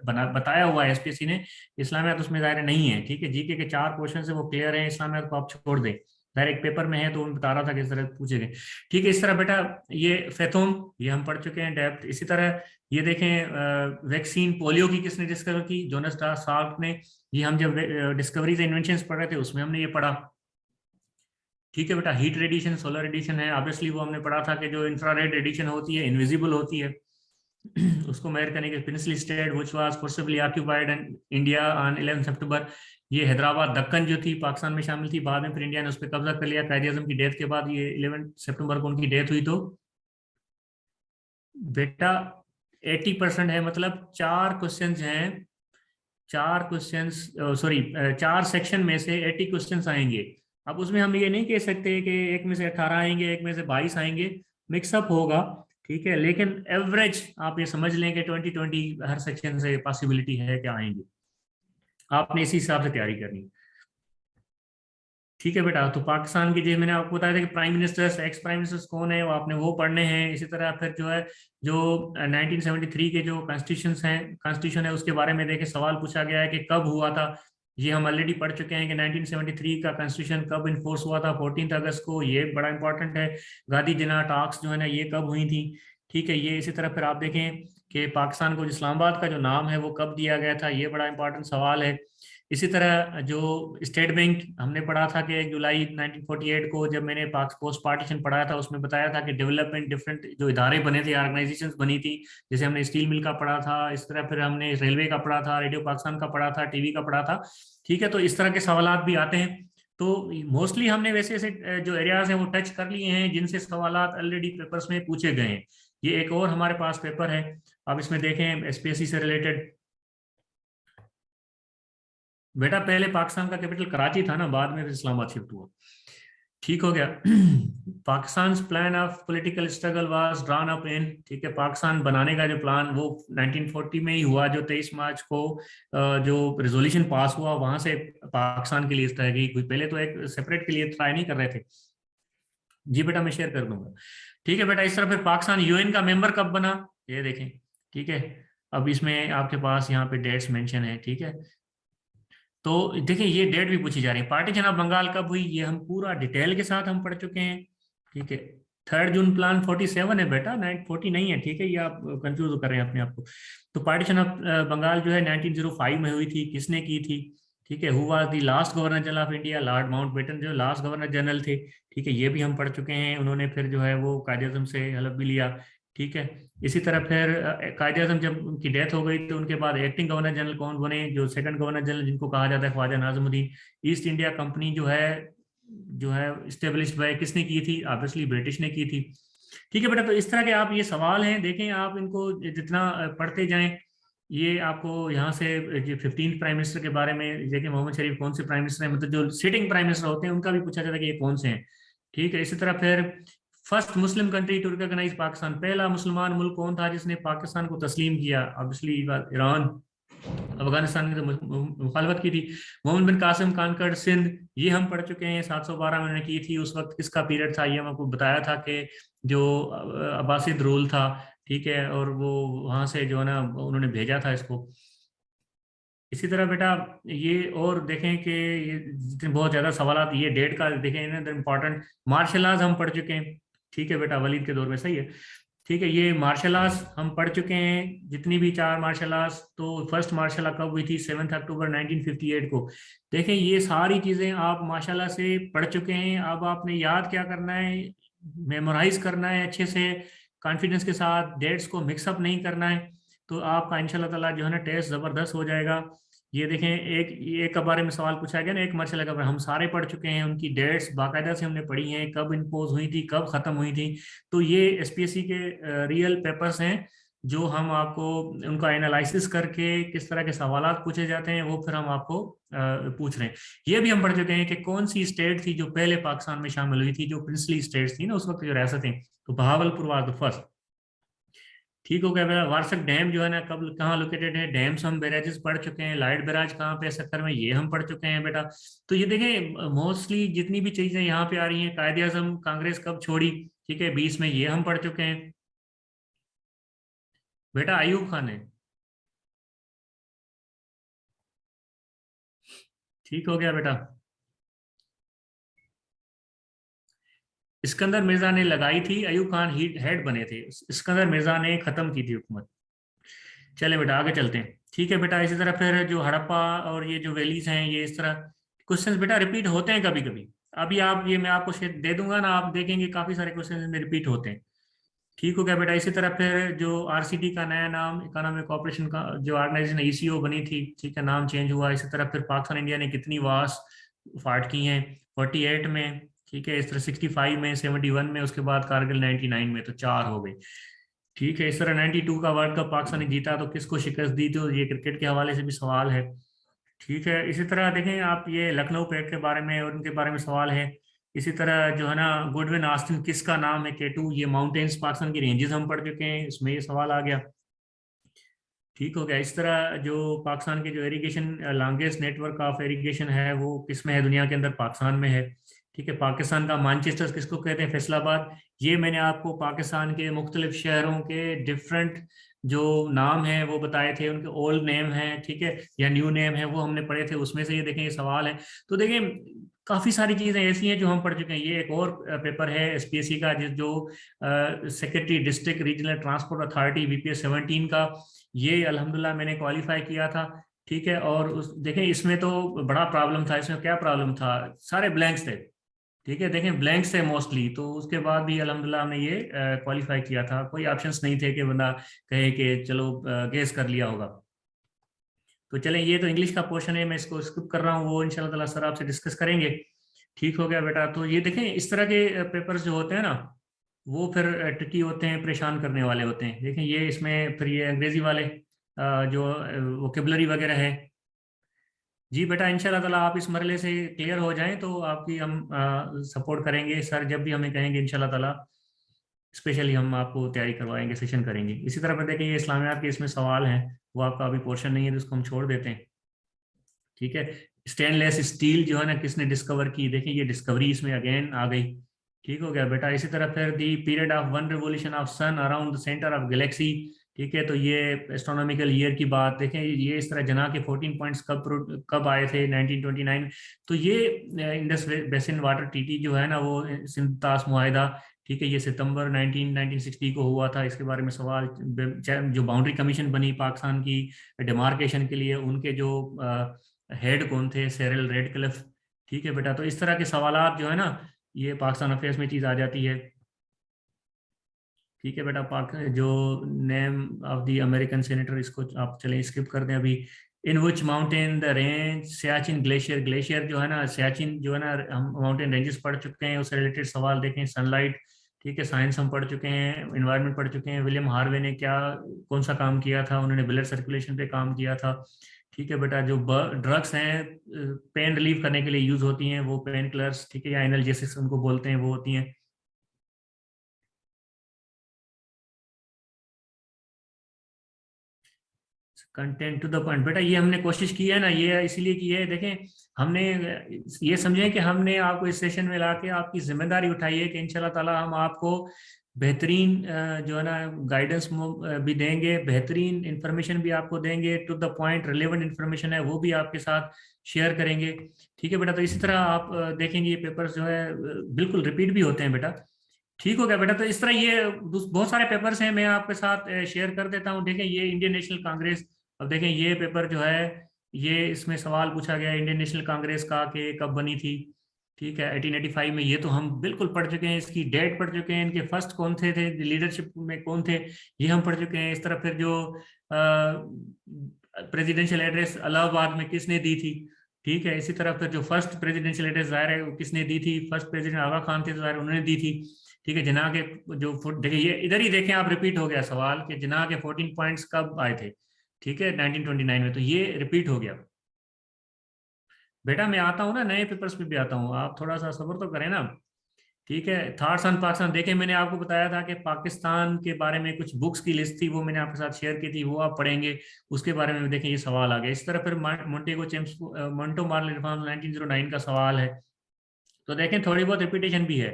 बना बताया हुआ है एसपीएससी ने, इस्लामियात उसमें दायरे नहीं है। ठीक है, जीके के 4 पोर्शन है वो क्लियर है, इस्लामियात को आप छोड़ दें, डायरेक्ट पेपर में है, तो मैं बता रहा था किस तरह पूछे गए। ठीक है, इस तरह बेटा ये फेथोम, ये हम पढ़ चुके हैं डेप्थ। इसी तरह ये देखें, वैक्सीन पोलियो की किसने डिस्कवर की, जोनास साल्क ने। ये हम जब डिस्कवरीज इन्वेंशन पढ़ रहे थे उसमें हमने ये पढ़ा। ठीक है बेटा, हीट रेडिएशन, सोलर रेडिएशन है, ऑब्वियसली वो हमने पढ़ा था कि जो इंफ्रारेड रेडिएशन होती है इनविजिबल होती है, उसको मेजर करने के, princely state which was forcibly occupied in India on 11 सितंबर। ये हैदराबाद दक्कन जो थी पाकिस्तान में शामिल थी, बाद में फिर इंडिया ने उस पर कब्जा कर लिया कायदे आजम की डेथ के बाद, ये 11 सितंबर को उनकी डेथ हुई। तो बेटा 80% है, मतलब 4 क्वेश्चन हैं, 4 क्वेश्चन, सॉरी, 4 सेक्शन में से 80 क्वेश्चन आएंगे। अब उसमें हम ये नहीं कह सकते कि एक में से 18 आएंगे, एक में से 22 आएंगे, मिक्सअप होगा। ठीक है, लेकिन एवरेज आप ये समझ लें कि 20-20 हर सेक्शन से पॉसिबिलिटी है कि आएंगे, आपने इसी हिसाब से तैयारी करनी है। ठीक है बेटा, तो पाकिस्तान की, जो मैंने आपको बताया था कि prime ministers, ex prime ministers कौन है, वो आपने वो पढ़ने हैं। इसी तरह फिर जो है, जो 1973 के जो कॉन्स्टिट्यूशन है उसके बारे में देखे, सवाल पूछा गया है कि कब हुआ था। ये हम ऑलरेडी पढ़ चुके हैं कि 1973 का कॉन्स्टिट्यूशन कब इन्फोर्स हुआ था, 14 अगस्त को, ये बड़ा इंपॉर्टेंट है। गांधी जिना टॉक्स जो है ना, ये कब हुई थी। ठीक है, ये इसी तरह फिर आप देखें कि पाकिस्तान को इस्लामाबाद का जो नाम है वो कब दिया गया था, ये बड़ा इंपॉर्टेंट सवाल है। इसी तरह जो स्टेट बैंक हमने पढ़ा था कि 1 जुलाई 1948 को, जब मैंने पोस्ट पार्टीशन पढ़ाया था उसमें बताया था कि डेवलपमेंट डिफरेंट जो इदारे बने थे, ऑर्गेनाइजेशंस बनी थी, जैसे हमने स्टील मिल का पढ़ा था, इस तरह फिर हमने रेलवे का पढ़ा था, रेडियो पाकिस्तान का पढ़ा था, टीवी का पढ़ा था। ठीक है, तो इस तरह के सवालात भी आते हैं। तो मोस्टली हमने वैसे ऐसे जो एरियाज हैं वो टच कर लिए हैं जिनसे सवालात ऑलरेडी पेपर्स में पूछे गए हैं। ये एक और हमारे पास पेपर है, आप इसमें देखें, एसपीएससी से रिलेटेड। बेटा पहले पाकिस्तान का कैपिटल कराची था ना, बाद में फिर इस्लामाबाद शिफ्ट हुआ। ठीक हो गया। Pakistan plan of political struggle was drawn up in, ठीक है, पाकिस्तान बनाने का जो प्लान वो 1940 में ही हुआ, जो 23 मार्च को जो रेजोल्यूशन पास हुआ वहां से पाकिस्तान के लिए इस तरह की कोई, पहले तो एक सेपरेट के लिए ट्राई नहीं कर रहे थे। जी बेटा, मैं शेयर कर दूंगा। ठीक है बेटा, इस तरह फिर पाकिस्तान यूएन का मेंबर कब बना, ये देखें। ठीक है, अब इसमें आपके पास यहाँ पे डेट्स मेंशन है। ठीक है, तो देखिए ये डेट भी पूछी जा रही है, पार्टीशन ऑफ बंगाल कब हुई, ये हम पूरा डिटेल के साथ हम पढ़ चुके हैं। ठीक है, 3 जून प्लान 47 है बेटा, 940 नहीं है, ठीक है, ये आप कंफ्यूज कर रहे हैं अपने आप को। तो पार्टीशन ऑफ बंगाल जो है 1905 में हुई थी, किसने की थी? ठीक है, who was the last governor general of India? Lord Mountbatten जो लास्ट गवर्नर जनरल थे। ठीक है, ये भी हम पढ़ चुके हैं, उन्होंने फिर जो है वो कायदे आज़म से हलफ भी लिया। ठीक है, इसी तरह फिर कायदे आज़म जब उनकी डेथ हो गई तो उनके बाद एक्टिंग गवर्नर जनरल कौन बने? जो सेकंड गवर्नर जनरल जिनको कहा जाता है Khwaja Nazimuddin. East India company जो है स्टेब्लिश बाय किसने की थी? ऑब्वियसली ब्रिटिश ने की थी। ठीक है बेटा, तो इस तरह के आप ये सवाल हैं, देखें आप इनको जितना पढ़ते जाएं, ये आपको यहाँ से 15 प्राइम मिनिस्टर के बारे में देखें, मोहम्मद शरीफ कौन से प्राइम मिनिस्टर हैं, मतलब जो सिटिंग प्राइम मिनिस्टर होते हैं उनका भी पूछा जाता है कि ये कौन से हैं। ठीक है, इसी तरह फिर first Muslim country to recognise Pakistan, पहला मुसलमान मुल्क कौन था जिसने पाकिस्तान को तस्लीम किया? Obviously Iran. अफगानिस्तान ने तो मुखालफत की थी। मोहम्मद बिन कासिम कानकड़ सिंध, ये हम पढ़ चुके हैं, 712 में उन्होंने की थी। उस वक्त किसका पीरियड था? ये हम आपको बताया था कि जो अब्बासिद रूल था। ठीक है, और वो वहां से जो है ना उन्होंने भेजा था इसको। इसी तरह बेटा ये और देखें कि ये जितने बहुत ज्यादा सवाल, ये डेट का देखें ना, इम्पोर्टेंट मार्शल आर्ट हम पढ़ चुके हैं। ठीक है बेटा, वलीद के दौर में, सही है। ठीक है, ये मार्शल आर्ट्स हम पढ़ चुके हैं, जितनी भी 4 मार्शल आर्ट्स। तो फर्स्ट मार्शल आर्ट कब हुई थी? 7 अक्टूबर 1958 को। देखें ये सारी चीजें आप माशाल्लाह से पढ़ चुके हैं। अब आपने याद क्या करना है? मेमोराइज करना है अच्छे से, कॉन्फिडेंस के साथ, डेट्स को मिक्सअप नहीं करना है। तो आपका इंशाल्लाह ताला जो है ना टेस्ट जबरदस्त हो जाएगा। ये देखें, एक के बारे में सवाल पूछा गया ना, एक मार्शल का हम सारे पढ़ चुके हैं, उनकी डेट्स बाकायदा से हमने पढ़ी हैं, कब इम्पोज हुई थी, कब खत्म हुई थी। तो ये एसपीएससी के रियल पेपर्स हैं, जो हम आपको उनका एनालिसिस करके किस तरह के सवालात पूछे जाते हैं वो फिर हम आपको पूछ रहे हैं। ये भी हम पढ़ चुके हैं कि कौन सी स्टेट थी जो पहले पाकिस्तान में शामिल हुई थी, जो प्रिंसली स्टेट्स थी ना उस वक्त, जो रियासतें। तो बहावलपुर वाज द फर्स्ट। ठीक हो गया मेरा। वार्षक डैम जो है ना कब कहाँ लोकेटेड है? डैम्स हम बैराजेस पढ़ चुके हैं। लाइट बैराज कहाँ पे है सक्कर में, ये हम पढ़ चुके हैं बेटा। तो ये देखें मोस्टली जितनी भी चीजें यहाँ पे आ रही हैं, कायदे आजम कांग्रेस कब छोड़ी? ठीक है, 20 में, ये हम पढ़ चुके हैं बेटा। अयूब खान है। ठीक हो गया बेटा। सिकंदर मिर्जा ने लगाई थी, अयूब खान हेड बने थे। सिकंदर मिर्जा ने खत्म की थी हुकूमत। चले बेटा आगे चलते हैं। ठीक है बेटा, इसी तरह फिर जो हड़प्पा और ये जो वैलीज हैं, ये इस तरह क्वेश्चंस बेटा रिपीट होते हैं कभी कभी। अभी आप ये मैं आपको शेयर दे दूंगा ना, आप देखेंगे काफी सारे क्वेश्चन में रिपीट होते हैं। ठीक हो गया बेटा। इसी तरह फिर जो आरसीटी का नया नाम, इकोनॉमिक कॉपरेशन का जो ऑर्गेनाइजेशन ईसीओ बनी थी, ठीक है, नाम चेंज हुआ। इसी तरह फिर पाकिस्तान इंडिया ने कितनी वार्स फाइट की हैं? 48 में। ठीक है, इस तरह 65 में, 71 में, उसके बाद कारगिल 99 में, तो 4 हो गई। ठीक है, इस तरह 92 का वर्ल्ड कप पाकिस्तान ने जीता तो किसको शिकस्त दी? तो ये क्रिकेट के हवाले से भी सवाल है। ठीक है, इसी तरह देखें आप, ये लखनऊ पैक्ट के बारे में और उनके बारे में सवाल है। इसी तरह जो है ना गुडविन आस्टिन किसका नाम है? केटू, ये माउंटेन्स पाकिस्तान की रेंजेस हम पढ़ चुके हैं, इसमें ये सवाल आ गया। ठीक हो गया। इस तरह जो पाकिस्तान के जो irrigation longest network of irrigation है वो किस में है? दुनिया के अंदर पाकिस्तान में है। ठीक है, पाकिस्तान का मानचेस्टर किसको कहते हैं? फैसलाबाद। ये मैंने आपको पाकिस्तान के मुख्तलिफ शहरों के डिफरेंट जो नाम है वो बताए थे, उनके ओल्ड नेम है, ठीक है, या न्यू नेम है, वो हमने पढ़े थे। उसमें से ये देखें, ये सवाल है। तो देखें काफी सारी चीजें ऐसी हैं जो हम पढ़ चुके हैं। ये एक और पेपर है एसपीएससी का, जिस जो secretary district regional transport authority VPS 17 का, ये अल्हम्दुलिल्लाह मैंने क्वालिफाई किया था। ठीक है, और उस देखें इसमें तो बड़ा प्रॉब्लम था। इसमें क्या प्रॉब्लम था? सारे ब्लैंक्स थे। ठीक है, देखें ब्लैंक्स थे मोस्टली, तो उसके बाद भी अल्हम्दुलिल्लाह हमने ये क्वालिफाई किया था। कोई ऑप्शंस नहीं थे कि बंदा कहे कि चलो गेस कर लिया होगा। तो चलें, ये तो इंग्लिश का पोर्शन है, मैं इसको स्किप कर रहा हूँ, वो इंशाल्लाह ताला सर आपसे डिस्कस करेंगे। ठीक हो गया बेटा। तो ये देखें इस तरह के पेपर्स जो होते हैं ना, वो फिर ट्रिकी होते हैं, परेशान करने वाले होते हैं। देखें ये इसमें फिर ये अंग्रेजी वाले जो वोकेबलरी वगैरह है। जी बेटा, इंशाल्लाह ताला आप इस मरले से क्लियर हो जाएं तो आपकी हम सपोर्ट करेंगे सर, जब भी हमें कहेंगे इंशाल्लाह ताला स्पेशली हम आपको तैयारी करवाएंगे, सेशन करेंगे। इसी तरह पर देखें ये इस्लामियात के इसमें सवाल हैं, वो आपका अभी पोर्शन नहीं है तो उसको हम छोड़ देते हैं। ठीक है, स्टेनलेस स्टील जो है ना किसने डिस्कवर की? देखें ये डिस्कवरी इसमें अगेन आ गई। ठीक हो गया बेटा। इसी तरह फिर the period of one revolution of sun around the centre of galaxy. ठीक है, तो ये एस्ट्रोनॉमिकल ईयर की बात देखें, ये इस तरह जना के 14 पॉइंट्स कब आए थे? 1929। तो ये इंडस बेसिन वाटर ट्रीटी जो है ना, वो सिंतास मुआहिदा ठीक है, ये सितंबर 1960 को हुआ था। इसके बारे में सवाल, जो बाउंड्री कमीशन बनी पाकिस्तान की डिमार्केशन के लिए, उनके जो हेड कौन थे, सेरिल रेडक्लिफ। ठीक है बेटा, तो इस तरह के सवालात जो है ना, ये पाकिस्तान अफेयर्स में चीज़ आ जाती है। ठीक है बेटा, पाक जो name of the American senator, इसको आप चलें स्किप कर दें अभी। In which mountain the range Siachen glacier, glacier जो है ना, सियाचिन जो है ना, हम माउंटेन रेंजेस पढ़ चुके हैं, उससे रिलेटेड सवाल देखें। सनलाइट, ठीक है, साइंस हम पढ़ चुके हैं, इन्वायरमेंट पढ़ चुके हैं। विलियम हार्वे ने क्या, कौन सा काम किया था, उन्होंने ब्लड सर्कुलेशन पे काम किया था। ठीक है बेटा, जो ड्रग्स हैं पेन रिलीव करने के लिए यूज होती हैं, वो पेन किलर्स, ठीक है, या एनाल्जेसिक्स उनको बोलते हैं, वो होती हैं। कंटेंट टू द पॉइंट बेटा, ये हमने कोशिश की है ना, ये इसीलिए की है, देखें हमने ये समझे कि हमने आपको इस सेशन में लाके आपकी जिम्मेदारी उठाई है कि इंशाल्लाह ताला हम आपको बेहतरीन जो है ना गाइडेंस भी देंगे, बेहतरीन इंफॉर्मेशन भी आपको देंगे, to the point relevant information है वो भी आपके साथ शेयर करेंगे। ठीक है बेटा, तो इसी तरह आप देखेंगे ये पेपर्स जो है बिल्कुल रिपीट भी होते हैं बेटा। ठीक हो गया बेटा, तो इस तरह ये बहुत सारे पेपर्स हैं, मैं आपके साथ शेयर कर देता हूँ। देखें ये इंडियन नेशनल कांग्रेस, अब देखें ये पेपर जो है, ये इसमें सवाल पूछा गया है इंडियन नेशनल कांग्रेस का कि कब बनी थी। ठीक है, 1885 में, ये तो हम बिल्कुल पढ़ चुके हैं, इसकी डेट पढ़ चुके हैं, इनके फर्स्ट कौन थे लीडरशिप में कौन थे, ये हम पढ़ चुके हैं। इस तरह फिर जो प्रेसिडेंशियल एड्रेस इलाहाबाद में किसने दी थी। ठीक है, इसी तरह फिर जो फर्स्ट प्रेसिडेंशियल एड्रेस जाहिर है वो किसने दी थी, फर्स्ट प्रेसिडेंट आगा खान थे, तो जाहिर है उन्होंने दी थी। ठीक है, जिन्ना के जो फुट देखिए, ये इधर ही देखें आप, रिपीट हो गया सवाल कि जिन्ना के 14 पॉइंट्स कब आए थे। ठीक है, 1929 में, तो ये रिपीट हो गया। बेटा मैं आता हूँ ना, नए पेपर्स में भी आता हूँ, आप थोड़ा सा सब्र तो करें ना। ठीक है, थॉट्स ऑन पाकिस्तान, देखें मैंने आपको बताया था कि पाकिस्तान के बारे में कुछ बुक्स की लिस्ट थी, वो मैंने आपके साथ शेयर की थी, वो आप पढ़ेंगे। उसके बारे में भी देखें, ये सवाल आ गया। इस तरह फिर मोंटेगो चेम्स मोंटो मार्ल रिफॉर्म्स 1909 का सवाल है, तो देखें थोड़ी बहुत रिपीटेशन भी है।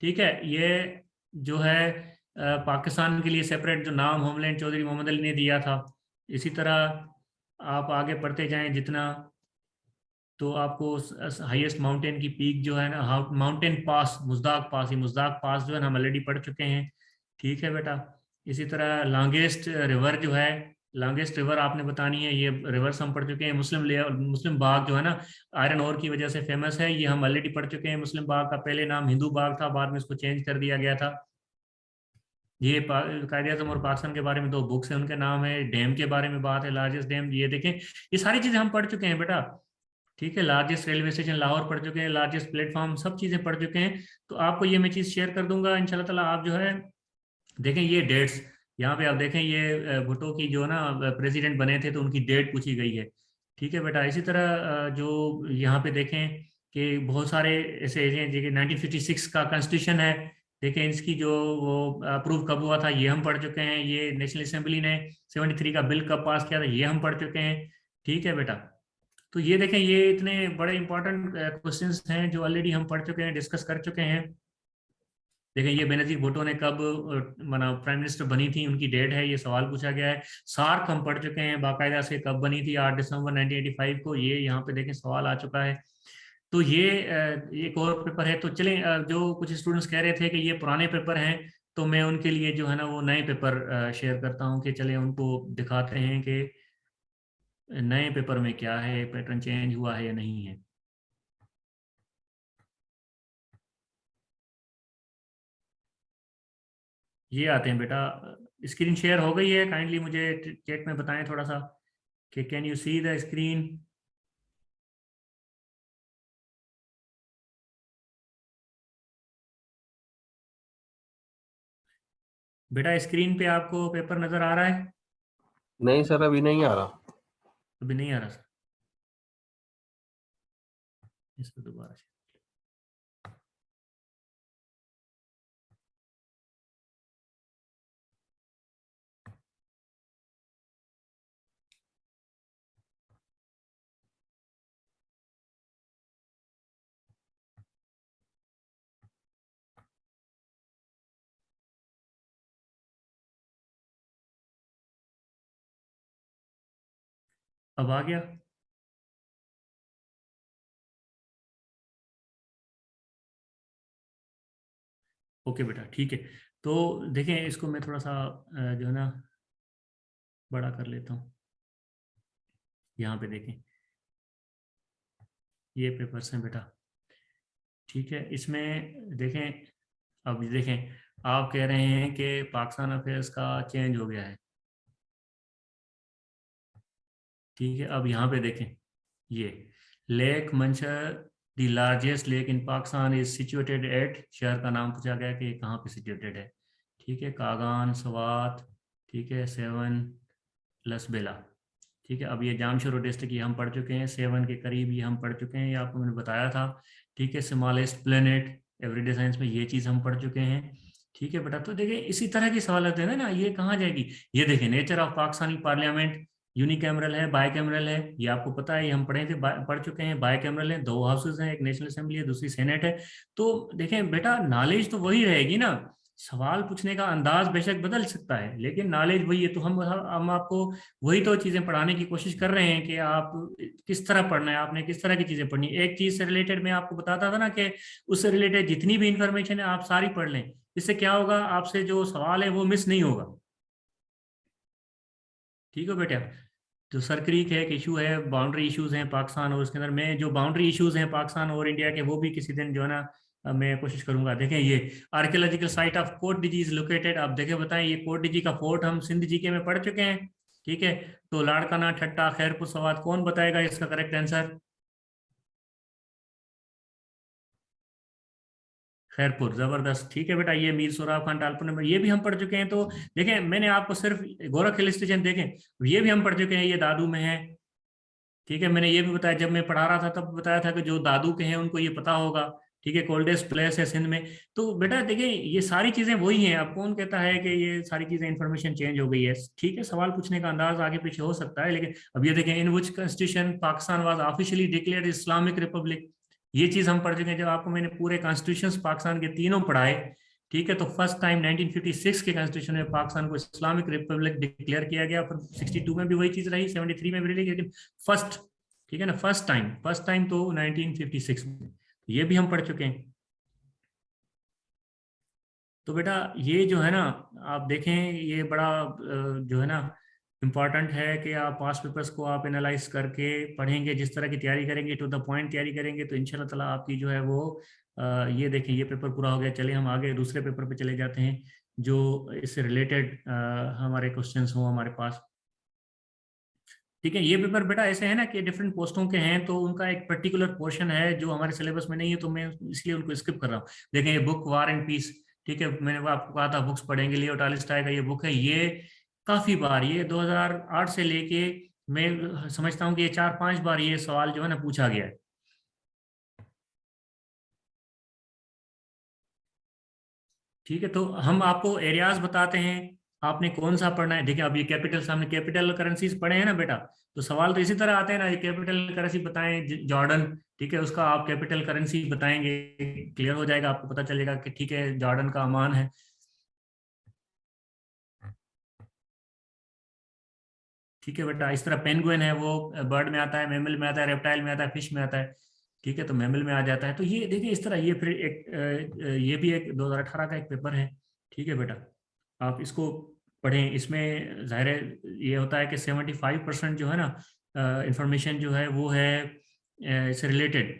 ठीक है, ये जो है पाकिस्तान के लिए सेपरेट जो नाम होमलैंड चौधरी मोहम्मद अली ने दिया था। इसी तरह आप आगे पढ़ते जाएं जितना, तो आपको हाईएस्ट माउंटेन की पीक जो है ना, माउंटेन पास मुजदाक पास, ये मुजदाक पास जो है ना हम ऑलरेडी पढ़ चुके हैं। ठीक है बेटा, इसी तरह लॉन्गेस्ट रिवर जो है, लॉन्गेस्ट रिवर आपने बतानी है, ये रिवर्स हम पढ़ चुके हैं। मुस्लिम बाग जो है ना, आयरन ओर की वजह से फेमस है, ये हम ऑलरेडी पढ़ चुके हैं। मुस्लिम बाग का पहले नाम हिंदू बाग था, बाद में इसको चेंज कर दिया गया था। ये कायदे आजम और पाकिस्तान के बारे में दो बुक्स हैं, उनके नाम है। डैम के बारे में बात है, लार्जेस्ट डैम, ये देखें, ये सारी चीजें हम पढ़ चुके हैं बेटा। ठीक है, लार्जेस्ट रेलवे स्टेशन लाहौर पढ़ चुके हैं, लार्जेस्ट प्लेटफॉर्म, सब चीजें पढ़ चुके हैं। तो आपको ये मैं चीज शेयर कर दूंगा इंशाल्लाह ताला। आप जो है देखें ये डेट्स, यहाँ पे आप देखें ये भुट्टो की जो ना प्रेसिडेंट बने थे, तो उनकी डेट पूछी गई है। ठीक है बेटा, इसी तरह जो यहाँ पे देखें कि बहुत सारे ऐसे हैं जो कि 1956 का कॉन्स्टिट्यूशन है, देखें इसकी जो वो अप्रूव कब हुआ था, ये हम पढ़ चुके हैं। ये नेशनल असेंबली ने 73 का बिल कब पास किया था, ये हम पढ़ चुके हैं। ठीक है बेटा, तो ये देखें, ये इतने बड़े इंपॉर्टेंट क्वेश्चंस हैं जो ऑलरेडी हम पढ़ चुके हैं, डिस्कस कर चुके हैं। देखें ये बेनजीर भुट्टो ने कब माना प्राइम मिनिस्टर बनी थी, उनकी डेट है, ये सवाल पूछा गया है। सार्क हम पढ़ चुके हैं बाकायदा से, कब बनी थी, 8 दिसंबर 1985 को, ये यहाँ पे देखें सवाल आ चुका है। तो ये एक और पेपर है। तो चलें, जो कुछ स्टूडेंट्स कह रहे थे कि ये पुराने पेपर हैं, तो मैं उनके लिए जो है ना वो नए पेपर शेयर करता हूँ, कि चलें उनको दिखाते हैं कि नए पेपर में क्या है, पैटर्न चेंज हुआ है या नहीं है। ये आते हैं बेटा, स्क्रीन शेयर हो गई है, काइंडली मुझे चैट में बताएं थोड़ा सा कि can you see the screen. बेटा स्क्रीन पे आपको पेपर नजर आ रहा है? नहीं सर, अभी नहीं आ रहा। अभी नहीं आ रहा सर, इसको दोबारा से। अब आ गया? ओके बेटा, ठीक है। तो देखें, इसको मैं थोड़ा सा जो है ना बड़ा कर लेता हूँ। यहाँ पे देखें, ये पेपर्स हैं बेटा, ठीक है। इसमें देखें, अब देखें, आप कह रहे हैं कि पाकिस्तान अफेयर्स का चेंज हो गया है, ठीक है। अब यहाँ पे देखें, ये lake Manchar, the largest lake in Pakistan is situated at, शहर का नाम पूछा गया कि कहाँ पे सिचुएटेड है, ठीक है। कागान, सवात, ठीक है, सेवन, लसबेला, ठीक है। अब ये जामशोर डिस्ट्रिक्ट ये हम पढ़ चुके हैं, सेवन के करीब ये हम पढ़ चुके हैं, ये आपको मैंने बताया था, ठीक है। स्मॉलेस्ट प्लेनेट, एवरीडे साइंस में ये चीज़ हम पढ़ चुके हैं, ठीक है बेटा। तो देखिए इसी तरह के सवाल होते हैं ना, ये कहाँ जाएगी। ये देखिए, nature of Pakistani parliament, unicameral है, बाइकैमरल है, ये आपको पता है, ये हम पढ़े थे, पढ़ चुके हैं। बाइकैमरल है, दो हाउसेज हैं, एक नेशनल असेंबली है, दूसरी सेनेट है। तो देखें बेटा, नॉलेज तो वही रहेगी ना, सवाल पूछने का अंदाज बेशक बदल सकता है, लेकिन नॉलेज वही है। तो हम आपको वही तो चीजें पढ़ाने की कोशिश कर रहे हैं कि आप किस तरह पढ़ना है, आपने किस तरह की चीजें पढ़नी है। एक चीज से रिलेटेड मैं आपको बताता था ना कि उससे रिलेटेड जितनी भी इंफॉर्मेशन है आप सारी पढ़ लें। इससे क्या होगा, आपसे जो सवाल है वो मिस नहीं होगा, ठीक है बेटा। जो सर क्रीक है, एक इशू है, बाउंड्री इश्यूज हैं पाकिस्तान और उसके अंदर में, जो बाउंड्री इश्यूज हैं पाकिस्तान और इंडिया के, वो भी किसी दिन जो है ना मैं कोशिश करूंगा। देखें, ये archaeological site of Kot Diji is located, आप देखें बताएं, ये कोट डिजी का फोर्ट हम सिंध जीके में पढ़ चुके हैं, ठीक है। तो लाड़काना, ठट्टा, खैरपुर, सवात, कौन बताएगा इसका करेक्ट आंसर। खैरपुर, जबरदस्त, ठीक है बेटा। ये मीर सोराब खान टालपुर ने, ये भी हम पढ़ चुके हैं। तो देखें, मैंने आपको सिर्फ गोरख हिल स्टेशन देखें, ये भी हम पढ़ चुके हैं, ये दादू में है, ठीक है। मैंने ये भी बताया, जब मैं पढ़ा रहा था तब बताया था कि जो दादू के हैं उनको ये पता होगा, ठीक है। कोल्डेस्ट प्लेस है सिंध में। तो बेटा देखिए, ये सारी चीजें वही हैं। अब कौन कहता है कि ये सारी चीजें, इंफॉर्मेशन चेंज हो गई है, ठीक है। सवाल पूछने का अंदाज आगे पीछे हो सकता है, लेकिन अब ये देखें, in which constitution Pakistan was officially declared Islamic republic, ये चीज हम पढ़ चुके हैं। जब आपको मैंने पूरे कॉन्स्टिट्यूशन पाकिस्तान के तीनों पढ़ाए, ठीक है, तो फर्स्ट टाइम 1956 के कॉन्स्टिट्यूशन में पाकिस्तान को इस्लामिक रिपब्लिक डिक्लेयर किया गया। फिर 62 में भी वही चीज रही, 73 में भी रही, लेकिन फर्स्ट, ठीक है ना, फर्स्ट टाइम तो 1956 में, ये भी हम पढ़ चुके हैं। तो बेटा ये जो है ना, आप देखें, ये बड़ा जो है ना इम्पॉर्टेंट है कि आप पास्ट पेपर्स को आप एनालाइज करके पढ़ेंगे, जिस तरह की तैयारी करेंगे, टू द पॉइंट तैयारी करेंगे, तो इंशाल्लाह ताला आपकी जो है वो ये देखें, ये पेपर पूरा हो गया। चलिए हम आगे दूसरे पेपर पे चले जाते हैं, जो इससे रिलेटेड हमारे क्वेश्चंस हों हमारे पास, ठीक है। ये पेपर बेटा ऐसे है ना कि डिफरेंट पोस्टों के हैं, तो उनका एक पर्टिकुलर पोर्शन है जो हमारे सिलेबस में नहीं है, तो मैं इसलिए उनको स्किप कर रहा हूँ। देखें, ये बुक वार एंड पीस, ठीक है, मैंने वो आपको कहा था बुक्स पढ़ेंगे, लियो टॉलस्टॉय का ये बुक है। ये काफी बार, ये 2008 से लेके मैं समझता हूँ कि ये 4-5 बार ये सवाल जो है ना पूछा गया है, ठीक है। तो हम आपको एरियाज बताते हैं, आपने कौन सा पढ़ना है। देखिए, अब ये कैपिटल, सामने कैपिटल करेंसीज पढ़े हैं ना बेटा, तो सवाल तो इसी तरह आते हैं ना, ये कैपिटल करेंसी बताएं, जॉर्डन, ठीक है, उसका आप कैपिटल करेंसी बताएंगे, क्लियर हो जाएगा, आपको पता चलेगा कि ठीक है जॉर्डन का अमान है, ठीक है बेटा। इस तरह पेंगुइन है, वो बर्ड में आता है, मैमल में आता है, रेप्टाइल में आता है, फिश में आता है, ठीक है, तो मैमल में आ जाता है। तो ये देखिए इस तरह, ये फिर एक ये भी एक 2018 का एक पेपर है, ठीक है बेटा। आप इसको पढ़ें, इसमें जाहिर है ये होता है कि 75% जो है ना इंफॉर्मेशन जो है वो है इससे रिलेटेड,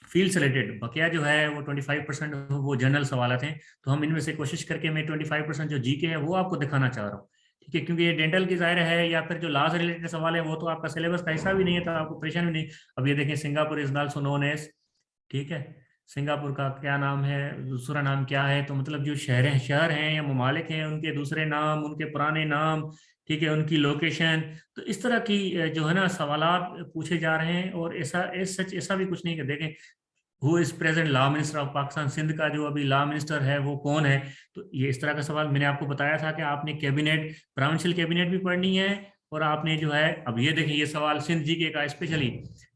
फील्ड से रिलेटेड, बकिया जो है वो 25% वो जनरल सवाल हैं। तो हम इनमें से कोशिश करके, मैं 25% जो जीके है वो आपको दिखाना चाह रहा हूँ, ठीक है, क्योंकि ये डेंटल की जाहिर है, या फिर जो लॉ से रिलेटेड सवाल है वो तो आपका सिलेबस का हिस्सा भी नहीं है, तो आपको परेशान भी नहीं। अब ये देखें, Singapore is also known as, ठीक है, सिंगापुर का क्या नाम है, दूसरा नाम क्या है, तो मतलब जो शहर हैं या ममालिक हैं, उनके दूसरे नाम, उनके पुराने नाम, ठीक है, उनकी लोकेशन। तो इस तरह की जो है ना सवालात पूछे जा रहे हैं। और ऐसा सच ऐसा भी कुछ नहीं कि देखें, who is present law minister of Pakistan, Sindh का जो अभी लॉ मिनिस्टर है वो कौन है। तो ये इस तरह का सवाल, मैंने आपको बताया था कि आपने कैबिनेट, प्रोविंशियल कैबिनेट भी पढ़नी है, और आपने जो है, अब ये देखिए, ये सवाल सिंध जीके का स्पेशली,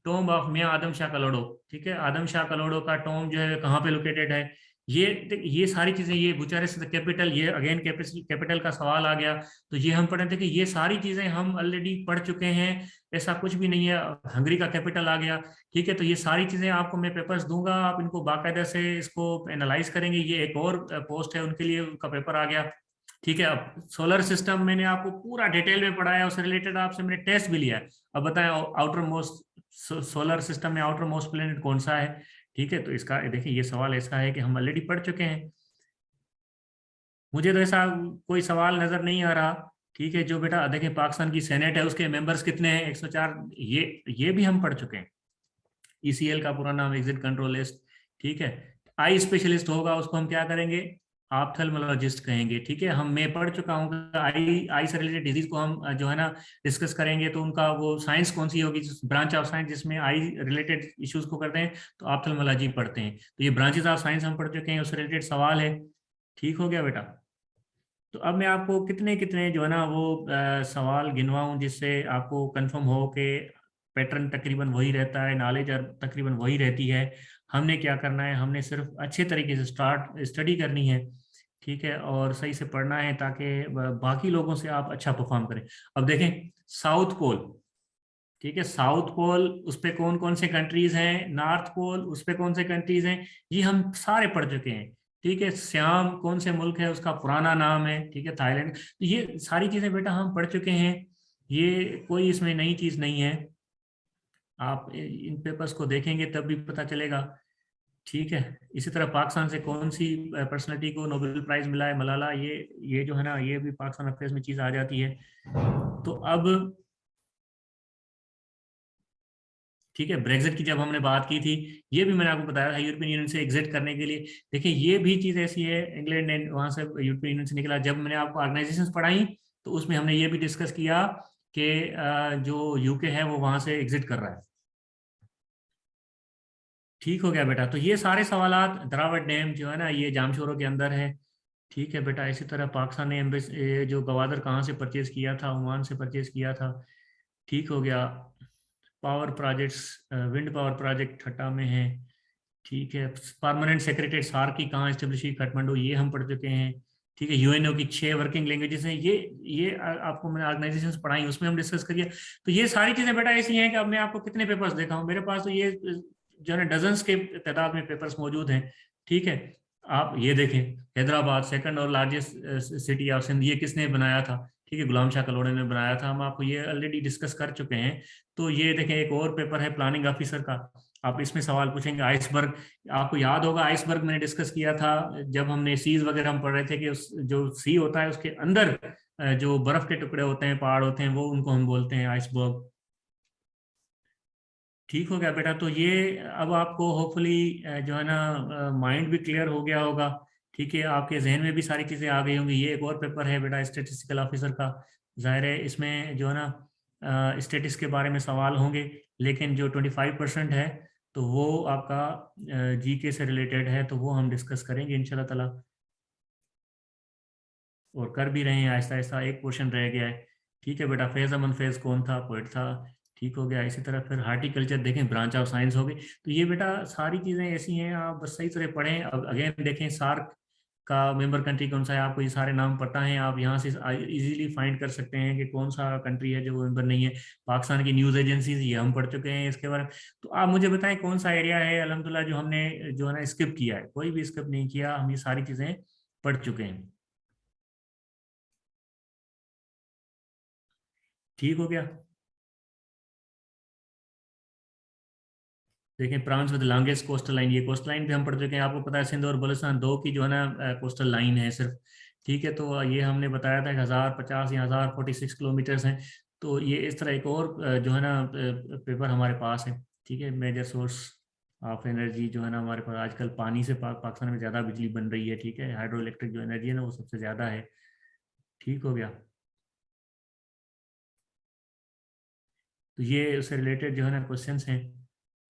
टॉम्ब ऑफ मियां आदम शाह कलोडो, ठीक है, आदम शाह कलोडो का टॉम्ब जो है कहाँ पे लोकेटेड है, ये सारी चीजें, ये बुचारेस्ट कैपिटल, ये अगेन कैपिटल का सवाल आ गया। तो ये हम पढ़े थे कि ये सारी चीजें हम ऑलरेडी पढ़ चुके हैं, ऐसा कुछ भी नहीं है। हंगरी का कैपिटल आ गया। ठीक है, तो ये सारी चीजें आपको मैं पेपर्स दूंगा, आप इनको बाकायदा से इसको एनालाइज करेंगे। ये एक और पोस्ट है उनके लिए, उनका पेपर आ गया। ठीक है, अब सोलर सिस्टम मैंने आपको पूरा डिटेल में पढ़ाया, उससे रिलेटेड आपसे मैंने टेस्ट भी लिया है। अब बताएं आउटर मोस्ट सोलर सिस्टम में आउटर मोस्ट प्लेनेट कौन सा है। ठीक है, तो इसका देखिए ये सवाल ऐसा है कि हम ऑलरेडी पढ़ चुके हैं। मुझे तो ऐसा कोई सवाल नजर नहीं आ रहा। ठीक है, जो बेटा देखिए पाकिस्तान की सेनेट है उसके मेंबर्स कितने हैं, 104। ये भी हम पढ़ चुके हैं। ईसीएल का पूरा नाम एग्जिट कंट्रोल लिस्ट। ठीक है, आई स्पेशलिस्ट होगा उसको हम क्या करेंगे, ऑप्थेल्मोलॉजिस्ट कहेंगे। ठीक है, मैं पढ़ चुका हूँ आई आई से रिलेटेड डिजीज को हम जो है ना डिस्कस करेंगे, तो उनका वो साइंस कौन सी होगी, ब्रांच ऑफ साइंस जिसमें आई रिलेटेड इश्यूज को करते हैं, तो ऑप्थेल्मोलॉजी पढ़ते हैं। तो ये ब्रांचेस ऑफ साइंस हम पढ़ चुके हैं, उससे रिलेटेड सवाल है। ठीक हो गया बेटा। तो अब मैं आपको कितने कितने जो है ना वो सवाल गिनवाऊं जिससे आपको कंफर्म हो कि पैटर्न तकरीबन वही रहता है, नॉलेज और तकरीबन वही रहती है। हमने क्या करना है, हमने सिर्फ अच्छे तरीके से स्टडी करनी है। ठीक है, और सही से पढ़ना है ताकि बाकी लोगों से आप अच्छा परफॉर्म करें। अब देखें साउथ पोल। ठीक है, साउथ पोल उस पे कौन कौन से कंट्रीज हैं, नॉर्थ पोल उस पे कौन से कंट्रीज हैं, ये हम सारे पढ़ चुके हैं। ठीक है, श्याम कौन से मुल्क है, उसका पुराना नाम है। ठीक है, थाईलैंड। तो ये सारी चीजें बेटा हम पढ़ चुके हैं, ये कोई इसमें नई चीज नहीं है। आप इन पेपर्स को देखेंगे तब भी पता चलेगा। ठीक है, इसी तरह पाकिस्तान से कौन सी पर्सनालिटी को नोबेल प्राइज मिला है, मलाला, ये जो है ना ये भी पाकिस्तान अफेयर्स में चीज आ जाती है। तो अब ठीक है, ब्रेग्जिट की जब हमने बात की थी, ये भी मैंने आपको बताया था यूरोपियन यूनियन से एग्जिट करने के लिए। देखिए ये भी चीज ऐसी है, इंग्लैंड ने वहां से यूरोपियन यूनियन से निकला। जब मैंने आपको ऑर्गेनाइजेशंस पढ़ाई तो उसमें हमने ये भी डिस्कस किया कि जो यूके है वो वहां से एग्जिट कर रहा है। ठीक हो गया बेटा। तो ये सारे सवालात, द्राविड डैम जो है ना ये जामशोरों के अंदर है। ठीक है बेटा, इसी तरह पाकिस्तान ने जो गवादर कहाँ से परचेज किया था, ओमान से परचेज किया था। ठीक हो गया। Power projects, wind power project Thatta में है। ठीक है, परमानेंट सेक्रेटरी सार की कहाँ स्टेब्लिश हुई, काठमांडू, ये हम पढ़ चुके हैं। ठीक है, यूएनओ की 6 वर्किंग लैंग्वेजेस हैं, ये आपको मैंने ऑर्गेनाइजेशंस पढ़ाई उसमें हम डिस्कस करिए। तो ये सारी चीजें बेटा ऐसी हैं कि अब मैं आपको कितने पेपर्स देखा हूँ, मेरे पास तो ये जो है डजन्स के तादाद में पेपर्स मौजूद हैं। ठीक है, आप ये देखें, हैदराबाद सेकंड और लार्जेस्ट सिटी ऑफ सिंध, ये किसने बनाया था। ठीक है, गुलाम शाह कलोडे ने बनाया था, हम आपको ये ऑलरेडी डिस्कस कर चुके हैं। तो ये देखें एक और पेपर है प्लानिंग ऑफिसर का, आप इसमें सवाल पूछेंगे आइसबर्ग। आपको याद होगा आइसबर्ग मैंने डिस्कस किया था जब हमने सीज वगैरह हम पढ़ रहे थे कि उस जो सी होता है उसके अंदर जो बर्फ के टुकड़े होते हैं, पहाड़ होते हैं, वो उनको हम बोलते हैं आइसबर्ग। ठीक हो गया बेटा। तो ये अब आपको होपफुली जो है ना माइंड भी क्लियर हो गया होगा। ठीक है, आपके जहन में भी सारी चीज़ें आ गई होंगी। ये एक और पेपर है बेटा स्टेटिस्टिकल ऑफिसर का। जाहिर है इसमें जो है ना स्टेटिस के बारे में सवाल होंगे, लेकिन जो 25% है तो वो आपका जीके से रिलेटेड है, तो वो हम डिस्कस करेंगे इंशाल्लाह ताला, और कर भी रहे हैं आहिस्ता आहिस्ता। एक क्वेश्चन रह गया है। ठीक है बेटा, फैज अमन फैज कौन था, पोइट था। ठीक हो गया। इसी तरह फिर हार्टिकल्चर देखें, ब्रांच ऑफ साइंस हो गई। तो ये बेटा सारी चीज़ें ऐसी हैं, आप बस सही तरह पढ़ें। अब अगेन देखें सार्क का मेंबर कंट्री कौन सा है, आपको ये सारे नाम पता हैं, आप यहाँ से इजीली फाइंड कर सकते हैं कि कौन सा कंट्री है जो वो मेंबर नहीं है। पाकिस्तान की न्यूज़ एजेंसीज ये हम पढ़ चुके हैं इसके बारे में। तो आप मुझे बताएं कौन सा एरिया है अल्हम्दुलिल्लाह जो हमने जो है ना स्किप किया है। कोई भी स्किप नहीं किया, हम ये सारी चीज़ें पढ़ चुके हैं। ठीक हो गया। देखें France with longest coastal line, ये कोस्टल लाइन भी हम पढ़ चुके हैं। आपको पता है सिंध और बलूचिस्तान दो की जो है ना कोस्टल लाइन है सिर्फ। ठीक है, तो ये हमने बताया था कि 1050 या 1046 किलोमीटर्स हैं। तो ये इस तरह एक और जो है ना पेपर हमारे पास है। ठीक है, मेजर सोर्स ऑफ एनर्जी जो है ना हमारे पास आजकल पानी से पाकिस्तान में ज़्यादा बिजली बन रही है। ठीक है, हाइड्रो इलेक्ट्रिक जो एनर्जी है ना वो सबसे ज़्यादा है। ठीक हो गया। तो ये उससे रिलेटेड जो है ना क्वेश्चंस हैं।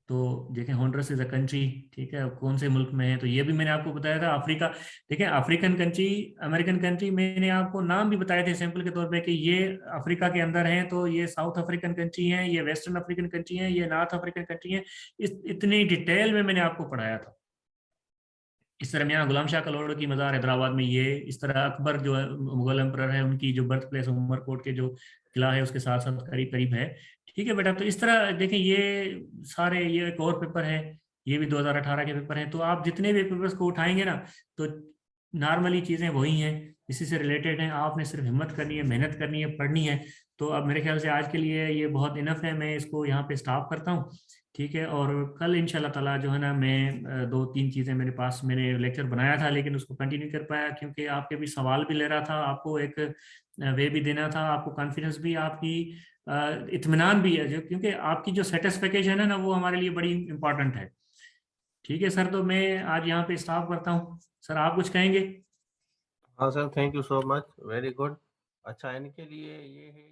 तो देखें हॉन्डुरस इज अ कंट्री। ठीक है, अब कौन से मुल्क में है, तो ये भी मैंने आपको बताया था अफ्रीका। देखें अफ्रीकन कंट्री, अमेरिकन कंट्री, मैंने आपको नाम भी बताए थे सैंपल के तौर पे कि ये अफ्रीका के अंदर हैं। तो ये साउथ अफ्रीकन कंट्री है, ये वेस्टर्न अफ्रीकन कंट्री है, ये नॉर्थ अफ्रीकन कंट्री है। इतनी डिटेल में मैंने आपको पढ़ाया था। इस तरह मियाँ गुलाम शाह कलोड़ो की मज़ार हैदराबाद में ये, इस तरह अकबर जो है मुगल एम्परर है उनकी जो बर्थ प्लेस उमरकोट के जो किला है उसके साथ साथ करीब करीब है। ठीक है बेटा, तो इस तरह देखें ये सारे, ये एक और पेपर है, ये भी 2018 के पेपर हैं। तो आप जितने भी पेपर्स को उठाएंगे ना, तो नॉर्मली चीज़ें वही हैं, इसी से रिलेटेड हैं। आपने सिर्फ हिम्मत करनी है, मेहनत करनी है, पढ़नी है। तो अब मेरे ख्याल से आज के लिए ये बहुत इनफ है, मैं इसको यहाँ पे स्टॉप करता हूँ। ठीक है, और कल इंशाल्लाह ताला जो है ना, मैं दो तीन चीज़ें मेरे पास, मैंने लेक्चर बनाया था लेकिन उसको कंटिन्यू कर पाया क्योंकि आपके भी सवाल भी ले रहा था, आपको एक वे भी देना था, आपको कॉन्फिडेंस भी, आपकी इत्मीनान भी है, जो क्योंकि आपकी जो सेटिस्फेक्शन है ना वो हमारे लिए बड़ी इंपॉर्टेंट है। ठीक है सर, तो मैं आज यहाँ पे स्टॉप करता हूँ। सर आप कुछ कहेंगे? हाँ sir, thank you so much, very good. अच्छा, इनके लिए ये है